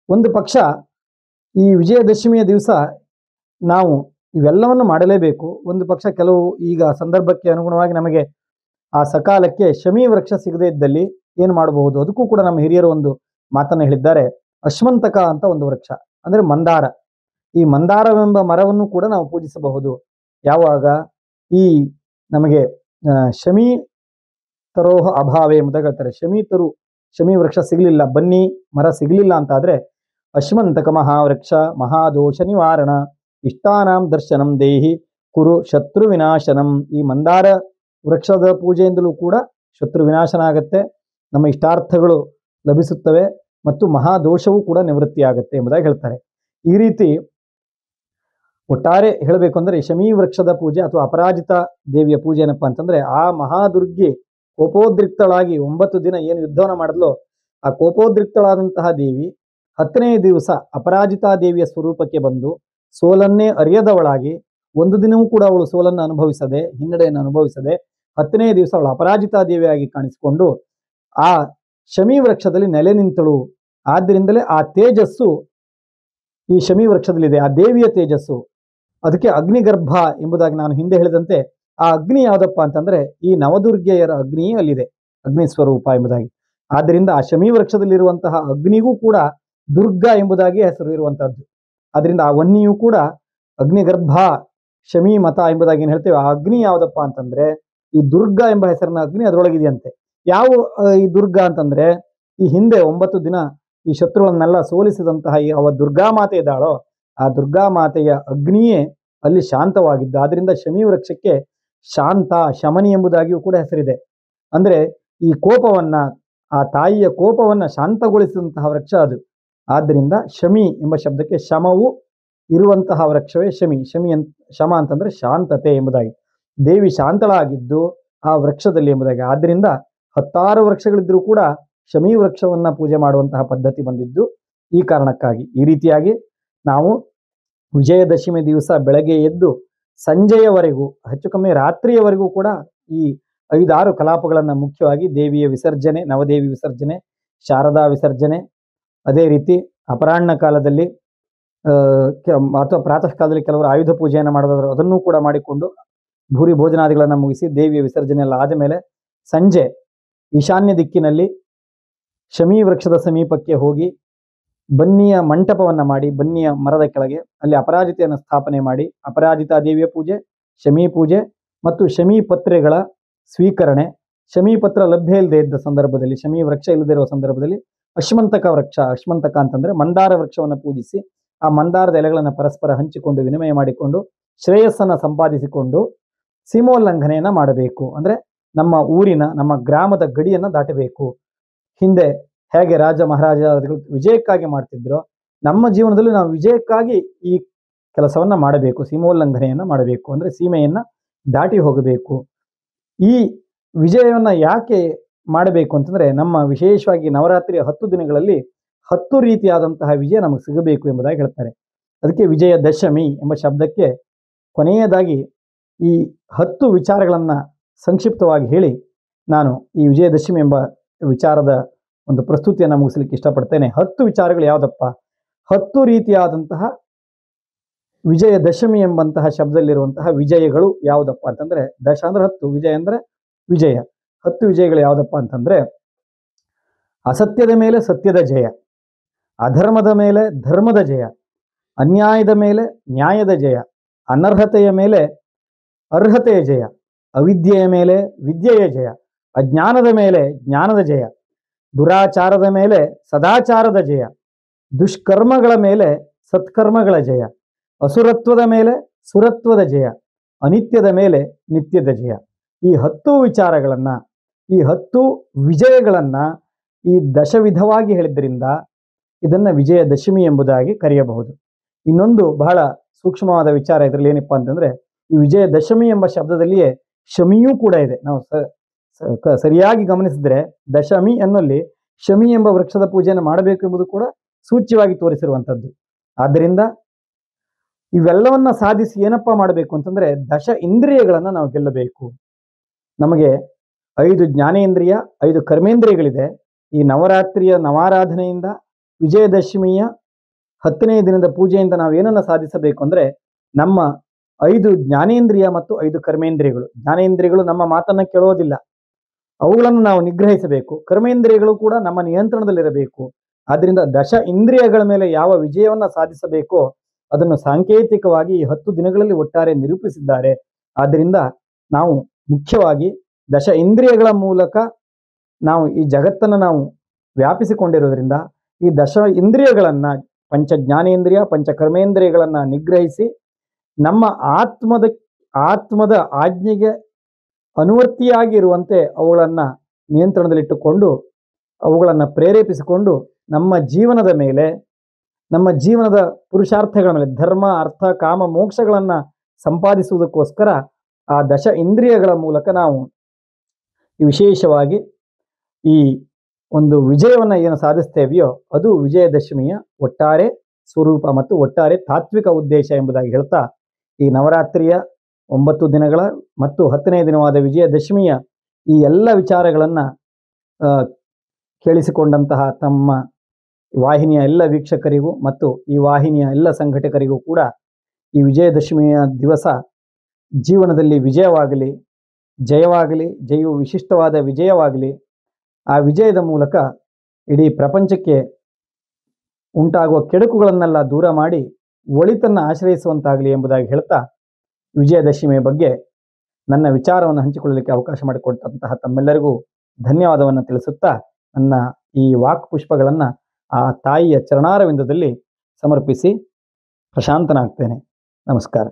ಒಂದು ಪಕ್ಷ ಈ ವಿಜಯದಶಮಿಯ ದಿವಸ ನಾವು ಇವೆಲ್ಲವನ್ನು ಮಾಡಲೇಬೇಕು. ಒಂದು ಪಕ್ಷ ಕೆಲವು ಈಗ ಸಂದರ್ಭಕ್ಕೆ ಅನುಗುಣವಾಗಿ ನಮಗೆ ಆ ಸಕಾಲಕ್ಕೆ ಶಮಿ ವೃಕ್ಷ ಸಿಗದೇ ಇದ್ದಲ್ಲಿ ಏನು ಮಾಡಬಹುದು, ಅದಕ್ಕೂ ಕೂಡ ನಮ್ಮ ಹಿರಿಯರು ಒಂದು ಮಾತನ್ನು ಹೇಳಿದ್ದಾರೆ. ಅಶ್ವಂತಕ ಅಂತ ಒಂದು ವೃಕ್ಷ ಅಂದ್ರೆ ಮಂದಾರ. ಈ ಮಂದಾರವೆಂಬ ಮರವನ್ನು ಕೂಡ ನಾವು ಪೂಜಿಸಬಹುದು. ಯಾವಾಗ ಈ ನಮಗೆ ಶಮಿ ತರೋಹ ಅಭಾವೆ ಎಂಬುದಾಗಿ ಹೇಳ್ತಾರೆ. ಶಮಿ ವೃಕ್ಷ ಸಿಗ್ಲಿಲ್ಲ, ಬನ್ನಿ ಮರ ಸಿಗ್ಲಿಲ್ಲ ಅಂತ ಆದ್ರೆ ಅಶ್ವಂತಕ ಮಹಾವೃಕ್ಷ ಮಹಾದೋಷ ನಿವಾರಣ ಇಷ್ಟಾನಾಂ ದರ್ಶನಂ ದೇಹಿ ಕುರು ಶತ್ರು ವಿನಾಶನಂ. ಈ ಮಂದಾರ ವೃಕ್ಷದ ಪೂಜೆಯಿಂದಲೂ ಕೂಡ ಶತ್ರು ವಿನಾಶನ ಆಗತ್ತೆ, ನಮ್ಮ ಇಷ್ಟಾರ್ಥಗಳು ಲಭಿಸುತ್ತವೆ ಮತ್ತು ಮಹಾದೋಷವೂ ಕೂಡ ನಿವೃತ್ತಿ ಆಗುತ್ತೆ ಎಂಬುದಾಗಿ ಹೇಳ್ತಾರೆ. ಈ ರೀತಿ ಒಟ್ಟಾರೆ ಹೇಳಬೇಕು ಅಂದ್ರೆ ಶಮಿ ವೃಕ್ಷದ ಪೂಜೆ ಅಥವಾ ಅಪರಾಜಿತಾ ದೇವಿಯ ಪೂಜೆ ಏನಪ್ಪಾ ಅಂತಂದ್ರೆ, ಆ ಮಹಾದುರ್ಗಿ ಕೋಪೋದ್ರಿಕ್ತಳಾಗಿ 9 ದಿನ ಏನು ಯುದ್ಧವನ್ನ ಮಾಡಿದ್ಲೋ ಆ ಕೋಪೋದ್ರಿಕ್ತಳಾದಂತಹ ದೇವಿ 10ನೇ ದಿವಸ ಅಪರಾಜಿತಾ ದೇವಿಯ ಸ್ವರೂಪಕ್ಕೆ ಬಂದು ಸೋಲನ್ನೇ ಅರಿಯದವಳಾಗಿ, ಒಂದು ದಿನವೂ ಕೂಡ ಅವಳು ಸೋಲನ್ನು ಅನುಭವಿಸದೆ, ಹಿನ್ನಡೆಯನ್ನು ಅನುಭವಿಸದೆ 10ನೇ ದಿವಸ ಅವಳು ಅಪರಾಜಿತಾ ದೇವಿಯಾಗಿ ಕಾಣಿಸಿಕೊಂಡು ಆ ಶಮಿ ವೃಕ್ಷದಲ್ಲಿ ನೆಲೆ ನಿಂತಳು. ಆದ್ದರಿಂದಲೇ ಆ ತೇಜಸ್ಸು ಈ ಶಮಿ ವೃಕ್ಷದಲ್ಲಿದೆ, ಆ ದೇವಿಯ ತೇಜಸ್ಸು. ಅದಕ್ಕೆ ಅಗ್ನಿಗರ್ಭ ಎಂಬುದಾಗಿ ನಾನು ಹಿಂದೆ ಹೇಳಿದಂತೆ, ಆ ಅಗ್ನಿ ಯಾವುದಪ್ಪ ಅಂತಂದ್ರೆ ಈ ನವದುರ್ಗೆಯರ ಅಗ್ನಿಯೇ ಅಲ್ಲಿದೆ, ಅಗ್ನಿ ಸ್ವರೂಪ ಎಂಬುದಾಗಿ. ಆದ್ದರಿಂದ ಆ ಶಮಿ ವೃಕ್ಷದಲ್ಲಿರುವಂತಹ ಅಗ್ನಿಗೂ ಕೂಡ ದುರ್ಗಾ ಎಂಬುದಾಗಿ ಹೆಸರು ಇರುವಂತಹದ್ದು. ಅದರಿಂದ ಆ ವನ್ನಿಯೂ ಕೂಡ ಅಗ್ನಿಗರ್ಭ ಶಮಿ ಮತ ಎಂಬುದಾಗಿ ಏನು ಹೇಳ್ತೇವೆ. ಆ ಅಗ್ನಿ ಯಾವುದಪ್ಪ ಅಂತಂದ್ರೆ ಈ ದುರ್ಗಾ ಎಂಬ ಹೆಸರಿನ ಅಗ್ನಿ ಅದರೊಳಗಿದೆಯಂತೆ. ಯಾವ ಈ ದುರ್ಗಾ ಅಂತಂದ್ರೆ ಈ ಹಿಂದೆ 9 ದಿನ ಈ ಶತ್ರುಗಳನ್ನೆಲ್ಲ ಸೋಲಿಸಿದಂತಹ ಯಾವ ದುರ್ಗಾ ಮಾತೆ ಇದ್ದಾಳೋ ಆ ದುರ್ಗಾ ಮಾತೆಯ ಅಗ್ನಿಯೇ ಅಲ್ಲಿ ಶಾಂತವಾಗಿದ್ದ. ಆದ್ರಿಂದ ಶಮಿ ವೃಕ್ಷಕ್ಕೆ ಶಾಂತ, ಶಮನಿ ಎಂಬುದಾಗಿಯೂ ಕೂಡ ಹೆಸರಿದೆ. ಅಂದ್ರೆ ಈ ಕೋಪವನ್ನ, ಆ ತಾಯಿಯ ಕೋಪವನ್ನ ಶಾಂತಗೊಳಿಸಿದಂತಹ ವೃಕ್ಷ ಅದು. ಆದ್ದರಿಂದ ಶಮಿ ಎಂಬ ಶಬ್ದಕ್ಕೆ ಶಮವು ಇರುವಂತಹ ವೃಕ್ಷವೇ ಶಮಿ. ಶಮ ಅಂತಂದ್ರೆ ಶಾಂತತೆ ಎಂಬುದಾಗಿ. ದೇವಿ ಶಾಂತಳಾಗಿದ್ದು ಆ ವೃಕ್ಷದಲ್ಲಿ ಎಂಬುದಾಗಿ. ಆದ್ರಿಂದ 10 ವೃಕ್ಷಗಳಿದ್ರೂ ಕೂಡ ಶಮಿ ವೃಕ್ಷವನ್ನ ಪೂಜೆ ಮಾಡುವಂತಹ ಪದ್ಧತಿ ಬಂದಿದ್ದು ಈ ಕಾರಣಕ್ಕಾಗಿ. ಈ ರೀತಿಯಾಗಿ ನಾವು ವಿಜಯದಶಮಿ ದಿವಸ ಬೆಳಗ್ಗೆ ಎದ್ದು ಸಂಜೆಯವರೆಗೂ, ಹೆಚ್ಚು ಕಮ್ಮಿ ರಾತ್ರಿಯವರೆಗೂ ಕೂಡ ಈ 5-6 ಕಲಾಪಗಳನ್ನ, ಮುಖ್ಯವಾಗಿ ದೇವಿಯ ವಿಸರ್ಜನೆ, ನವದೇವಿ ವಿಸರ್ಜನೆ, ಶಾರದಾ ವಿಸರ್ಜನೆ, ಅದೇ ರೀತಿ ಅಪರಾಹ್ನ ಕಾಲದಲ್ಲಿ ಅಥವಾ ಪ್ರಾತಃ ಕಾಲದಲ್ಲಿ ಕೆಲವರು ಆಯುಧ ಪೂಜೆಯನ್ನು ಮಾಡೋದಾದ್ರೆ ಅದನ್ನೂ ಕೂಡ ಮಾಡಿಕೊಂಡು ಭೂರಿ ಭೋಜನಾದಿಗಳನ್ನ ಮುಗಿಸಿ ದೇವಿಯ ವಿಸರ್ಜನೆ ಎಲ್ಲ ಆದ ಮೇಲೆ ಸಂಜೆ ಈಶಾನ್ಯ ದಿಕ್ಕಿನಲ್ಲಿ ಶಮಿ ವೃಕ್ಷದ ಸಮೀಪಕ್ಕೆ ಹೋಗಿ ಬನ್ನಿಯ ಮಂಟಪವನ್ನು ಮಾಡಿ, ಬನ್ನಿಯ ಮರದ ಕೆಳಗೆ ಅಲ್ಲಿ ಅಪರಾಜಿತೆಯನ್ನು ಸ್ಥಾಪನೆ ಮಾಡಿ, ಅಪರಾಜಿತಾ ದೇವಿಯ ಪೂಜೆ, ಶಮೀ ಪೂಜೆ ಮತ್ತು ಶಮೀ ಪತ್ರೆಗಳ ಸ್ವೀಕರಣೆ, ಶಮೀ ಪತ್ರ ಲಭ್ಯ ಇಲ್ಲದೆ ಇದ್ದ ಸಂದರ್ಭದಲ್ಲಿ, ಶಮೀ ವೃಕ್ಷ ಇಲ್ಲದೆ ಇರುವ ಸಂದರ್ಭದಲ್ಲಿ ಅಶ್ವಂತಕ ವೃಕ್ಷ, ಅಶ್ವಂತಕ ಅಂತಂದ್ರೆ ಮಂದಾರ ವೃಕ್ಷವನ್ನು ಪೂಜಿಸಿ ಆ ಮಂದಾರದ ಎಲೆಗಳನ್ನು ಪರಸ್ಪರ ಹಂಚಿಕೊಂಡು ವಿನಿಮಯ ಮಾಡಿಕೊಂಡು ಶ್ರೇಯಸ್ಸನ್ನು ಸಂಪಾದಿಸಿಕೊಂಡು ಸೀಮೋಲ್ಲಂಘನೆಯನ್ನ ಮಾಡಬೇಕು. ಅಂದ್ರೆ ನಮ್ಮ ಊರಿನ, ನಮ್ಮ ಗ್ರಾಮದ ಗಡಿಯನ್ನು ದಾಟಬೇಕು. ಹಿಂದೆ ಹೇಗೆ ರಾಜ ಮಹಾರಾಜರು ವಿಜಯಕ್ಕಾಗಿ ಮಾಡ್ತಿದ್ರೋ, ನಮ್ಮ ಜೀವನದಲ್ಲಿ ನಾವು ವಿಜಯಕ್ಕಾಗಿ ಈ ಕೆಲಸವನ್ನ ಮಾಡಬೇಕು, ಸೀಮೋಲ್ಲಂಘನೆಯನ್ನ ಮಾಡಬೇಕು. ಅಂದ್ರೆ ಸೀಮೆಯನ್ನ ದಾಟಿ ಹೋಗಬೇಕು. ಈ ವಿಜಯವನ್ನ ಯಾಕೆ ಮಾಡಬೇಕು ಅಂತಂದ್ರೆ, ನಮ್ಮ ವಿಶೇಷವಾಗಿ ನವರಾತ್ರಿಯ 10 ದಿನಗಳಲ್ಲಿ 10 ರೀತಿಯಾದಂತಹ ವಿಜಯ ನಮಗೆ ಸಿಗಬೇಕು ಎಂಬುದಾಗಿ ಹೇಳ್ತಾರೆ. ಅದಕ್ಕೆ ವಿಜಯದಶಮಿ ಎಂಬ ಶಬ್ದಕ್ಕೆ ಕೊನೆಯದಾಗಿ ಈ 10 ವಿಚಾರಗಳನ್ನ ಸಂಕ್ಷಿಪ್ತವಾಗಿ ಹೇಳಿ ನಾನು ಈ ವಿಜಯದಶಮಿ ಎಂಬ ವಿಚಾರದ ಒಂದು ಪ್ರಸ್ತುತಿಯನ್ನು ಮುಗಿಸ್ಲಿಕ್ಕೆ ಇಷ್ಟಪಡ್ತೇನೆ. 10 ವಿಚಾರಗಳು ಯಾವುದಪ್ಪ? 10 ರೀತಿಯಾದಂತಹ ವಿಜಯದಶಮಿ ಎಂಬಂತಹ ಶಬ್ದದಲ್ಲಿರುವಂತಹ ವಿಜಯಗಳು ಯಾವುದಪ್ಪ ಅಂತಂದ್ರೆ, ದಶ ಅಂದ್ರೆ 10, ವಿಜಯ ಅಂದ್ರೆ ವಿಜಯ. 10 ವಿಜಯಗಳು ಯಾವುದಪ್ಪ ಅಂತಂದ್ರೆ, ಅಸತ್ಯದ ಮೇಲೆ ಸತ್ಯದ ಜಯ, ಅಧರ್ಮದ ಮೇಲೆ ಧರ್ಮದ ಜಯ, ಅನ್ಯಾಯದ ಮೇಲೆ ನ್ಯಾಯದ ಜಯ, ಅನರ್ಹತೆಯ ಮೇಲೆ ಅರ್ಹತೆಯ ಜಯ, ಅವಿದ್ಯೆಯ ಮೇಲೆ ವಿದ್ಯೆಯ ಜಯ, ಅಜ್ಞಾನದ ಮೇಲೆ ಜ್ಞಾನದ ಜಯ, ದುರಾಚಾರದ ಮೇಲೆ ಸದಾಚಾರದ ಜಯ, ದುಷ್ಕರ್ಮಗಳ ಮೇಲೆ ಸತ್ಕರ್ಮಗಳ ಜಯ, ಅಸುರತ್ವದ ಮೇಲೆ ಸುರತ್ವದ ಜಯ, ಅನಿತ್ಯದ ಮೇಲೆ ನಿತ್ಯದ ಜಯ. ಈ 10 ವಿಚಾರಗಳನ್ನ, ಈ 10 ವಿಜಯಗಳನ್ನ ಈ ದಶವಿಧವಾಗಿ ಹೇಳಿದ್ರಿಂದ ಇದನ್ನ ವಿಜಯದಶಮಿ ಎಂಬುದಾಗಿ ಕರೆಯಬಹುದು. ಇನ್ನೊಂದು ಬಹಳ ಸೂಕ್ಷ್ಮವಾದ ವಿಚಾರ ಇದರಲ್ಲಿ ಏನಪ್ಪಾ ಅಂತಂದ್ರೆ, ಈ ವಿಜಯದಶಮಿ ಎಂಬ ಶಬ್ದದಲ್ಲಿಯೇ ಶಮಿಯೂ ಕೂಡ ಇದೆ. ನಾವು ಸರಿಯಾಗಿ ಗಮನಿಸಿದ್ರೆ ದಶಮಿ ಅನ್ನೋಲ್ಲಿ ಶಮಿ ಎಂಬ ವೃಕ್ಷದ ಪೂಜೆಯನ್ನು ಮಾಡಬೇಕು ಎಂಬುದು ಕೂಡ ಸೂಚ್ಯವಾಗಿ ತೋರಿಸಿರುವಂಥದ್ದು. ಆದ್ದರಿಂದ ಇವೆಲ್ಲವನ್ನ ಸಾಧಿಸಿ ಏನಪ್ಪಾ ಮಾಡಬೇಕು ಅಂತಂದ್ರೆ, ದಶ ಇಂದ್ರಿಯಗಳನ್ನ ನಾವು ಗೆಲ್ಲಬೇಕು. ನಮಗೆ 5 ಜ್ಞಾನೇಂದ್ರಿಯ, 5 ಕರ್ಮೇಂದ್ರಿಯಗಳಿದೆ. ಈ ನವರಾತ್ರಿಯ ನವಾರಾಧನೆಯಿಂದ ವಿಜಯದಶಮಿಯ 10ನೇ ದಿನದ ಪೂಜೆಯಿಂದ ನಾವು ಏನನ್ನ ಸಾಧಿಸಬೇಕು ಅಂದ್ರೆ, ನಮ್ಮ 5 ಜ್ಞಾನೇಂದ್ರಿಯ ಮತ್ತು 5 ಕರ್ಮೇಂದ್ರಿಯಗಳು. ಜ್ಞಾನೇಂದ್ರಿಯಗಳು ನಮ್ಮ ಮಾತನ್ನ ಕೇಳೋದಿಲ್ಲ, ಅವುಗಳನ್ನು ನಾವು ನಿಗ್ರಹಿಸಬೇಕು. ಕರ್ಮೇಂದ್ರಿಯಗಳು ಕೂಡ ನಮ್ಮ ನಿಯಂತ್ರಣದಲ್ಲಿರಬೇಕು. ಆದ್ರಿಂದ ದಶ ಇಂದ್ರಿಯಗಳ ಮೇಲೆ ಯಾವ ವಿಜಯವನ್ನ ಸಾಧಿಸಬೇಕೋ ಅದನ್ನು ಸಾಂಕೇತಿಕವಾಗಿ ಈ 10 ದಿನಗಳಲ್ಲಿ ಒಟ್ಟಾರೆ ನಿರೂಪಿಸಿದ್ದಾರೆ. ಆದ್ದರಿಂದ ನಾವು ಮುಖ್ಯವಾಗಿ ದಶ ಇಂದ್ರಿಯಗಳ ಮೂಲಕ ನಾವು ಈ ಜಗತ್ತನ್ನು ನಾವು ವ್ಯಾಪಿಸಿಕೊಂಡಿರೋದ್ರಿಂದ ಈ ದಶ ಇಂದ್ರಿಯಗಳನ್ನ, ಪಂಚ ಜ್ಞಾನೇಂದ್ರಿಯ ಪಂಚ ಕರ್ಮೇಂದ್ರಿಯಗಳನ್ನ ನಿಗ್ರಹಿಸಿ ನಮ್ಮ ಆತ್ಮದ ಆಜ್ಞೆಗೆ ಅನುವರ್ತಿಯಾಗಿ ಇರುವಂತೆ ಅವುಗಳನ್ನ ನಿಯಂತ್ರಣದಲ್ಲಿಟ್ಟುಕೊಂಡು ಅವುಗಳನ್ನು ಪ್ರೇರೇಪಿಸಿಕೊಂಡು ನಮ್ಮ ಜೀವನದ ಮೇಲೆ, ನಮ್ಮ ಜೀವನದ ಪುರುಷಾರ್ಥಗಳ ಮೇಲೆ, ಧರ್ಮ ಅರ್ಥ ಕಾಮ ಮೋಕ್ಷಗಳನ್ನ ಸಂಪಾದಿಸುವುದಕ್ಕೋಸ್ಕರ ಆ ದಶ ಇಂದ್ರಿಯಗಳ ಮೂಲಕ ನಾವು ವಿಶೇಷವಾಗಿ ಈ ಒಂದು ವಿಜಯವನ್ನ ಏನು ಸಾಧಿಸ್ತೇವೆಯೋ ಅದು ವಿಜಯದಶಮಿಯ ಒಟ್ಟಾರೆ ಸ್ವರೂಪ ಮತ್ತು ಒಟ್ಟಾರೆ ತಾತ್ವಿಕ ಉದ್ದೇಶ ಎಂಬುದಾಗಿ ಹೇಳ್ತಾ, ಈ ನವರಾತ್ರಿಯ 9 ದಿನಗಳ ಮತ್ತು 10ನೇ ದಿನವಾದ ವಿಜಯದಶಮಿಯ ಈ ಎಲ್ಲ ವಿಚಾರಗಳನ್ನ ಕೇಳಿಸಿಕೊಂಡಂತಹ ತಮ್ಮ ವಾಹಿನಿಯ ಎಲ್ಲ ವೀಕ್ಷಕರಿಗೂ ಮತ್ತು ಈ ವಾಹಿನಿಯ ಎಲ್ಲ ಸಂಘಟಕರಿಗೂ ಕೂಡ ಈ ವಿಜಯದಶಮಿಯ ದಿವಸ ಜೀವನದಲ್ಲಿ ವಿಜಯವಾಗಲಿ, ಜಯವಾಗಲಿ, ಜಯವು ವಿಶಿಷ್ಟವಾದ ವಿಜಯವಾಗಲಿ. ಆ ವಿಜಯದ ಮೂಲಕ ಇಡೀ ಪ್ರಪಂಚಕ್ಕೆ ಉಂಟಾಗುವ ಕೆಡುಕುಗಳನ್ನೆಲ್ಲ ದೂರ ಮಾಡಿ ಒಳಿತನ್ನು ಆಶ್ರಯಿಸುವಂತಾಗಲಿ ಎಂಬುದಾಗಿ ಹೇಳ್ತಾ, ವಿಜಯದಶಮಿಯ ಬಗ್ಗೆ ನನ್ನ ವಿಚಾರವನ್ನು ಹಂಚಿಕೊಳ್ಳಲಿಕ್ಕೆ ಅವಕಾಶ ಮಾಡಿಕೊಟ್ಟಂತಹ ತಮ್ಮೆಲ್ಲರಿಗೂ ಧನ್ಯವಾದವನ್ನು ತಿಳಿಸುತ್ತಾ ನನ್ನ ಈ ವಾಕ್ ಪುಷ್ಪಗಳನ್ನು ಆ ತಾಯಿಯ ಚರಣಾರವಿಂದದಲ್ಲಿ ಸಮರ್ಪಿಸಿ ಪ್ರಶಾಂತನಾಗ್ತೇನೆ. ನಮಸ್ಕಾರ.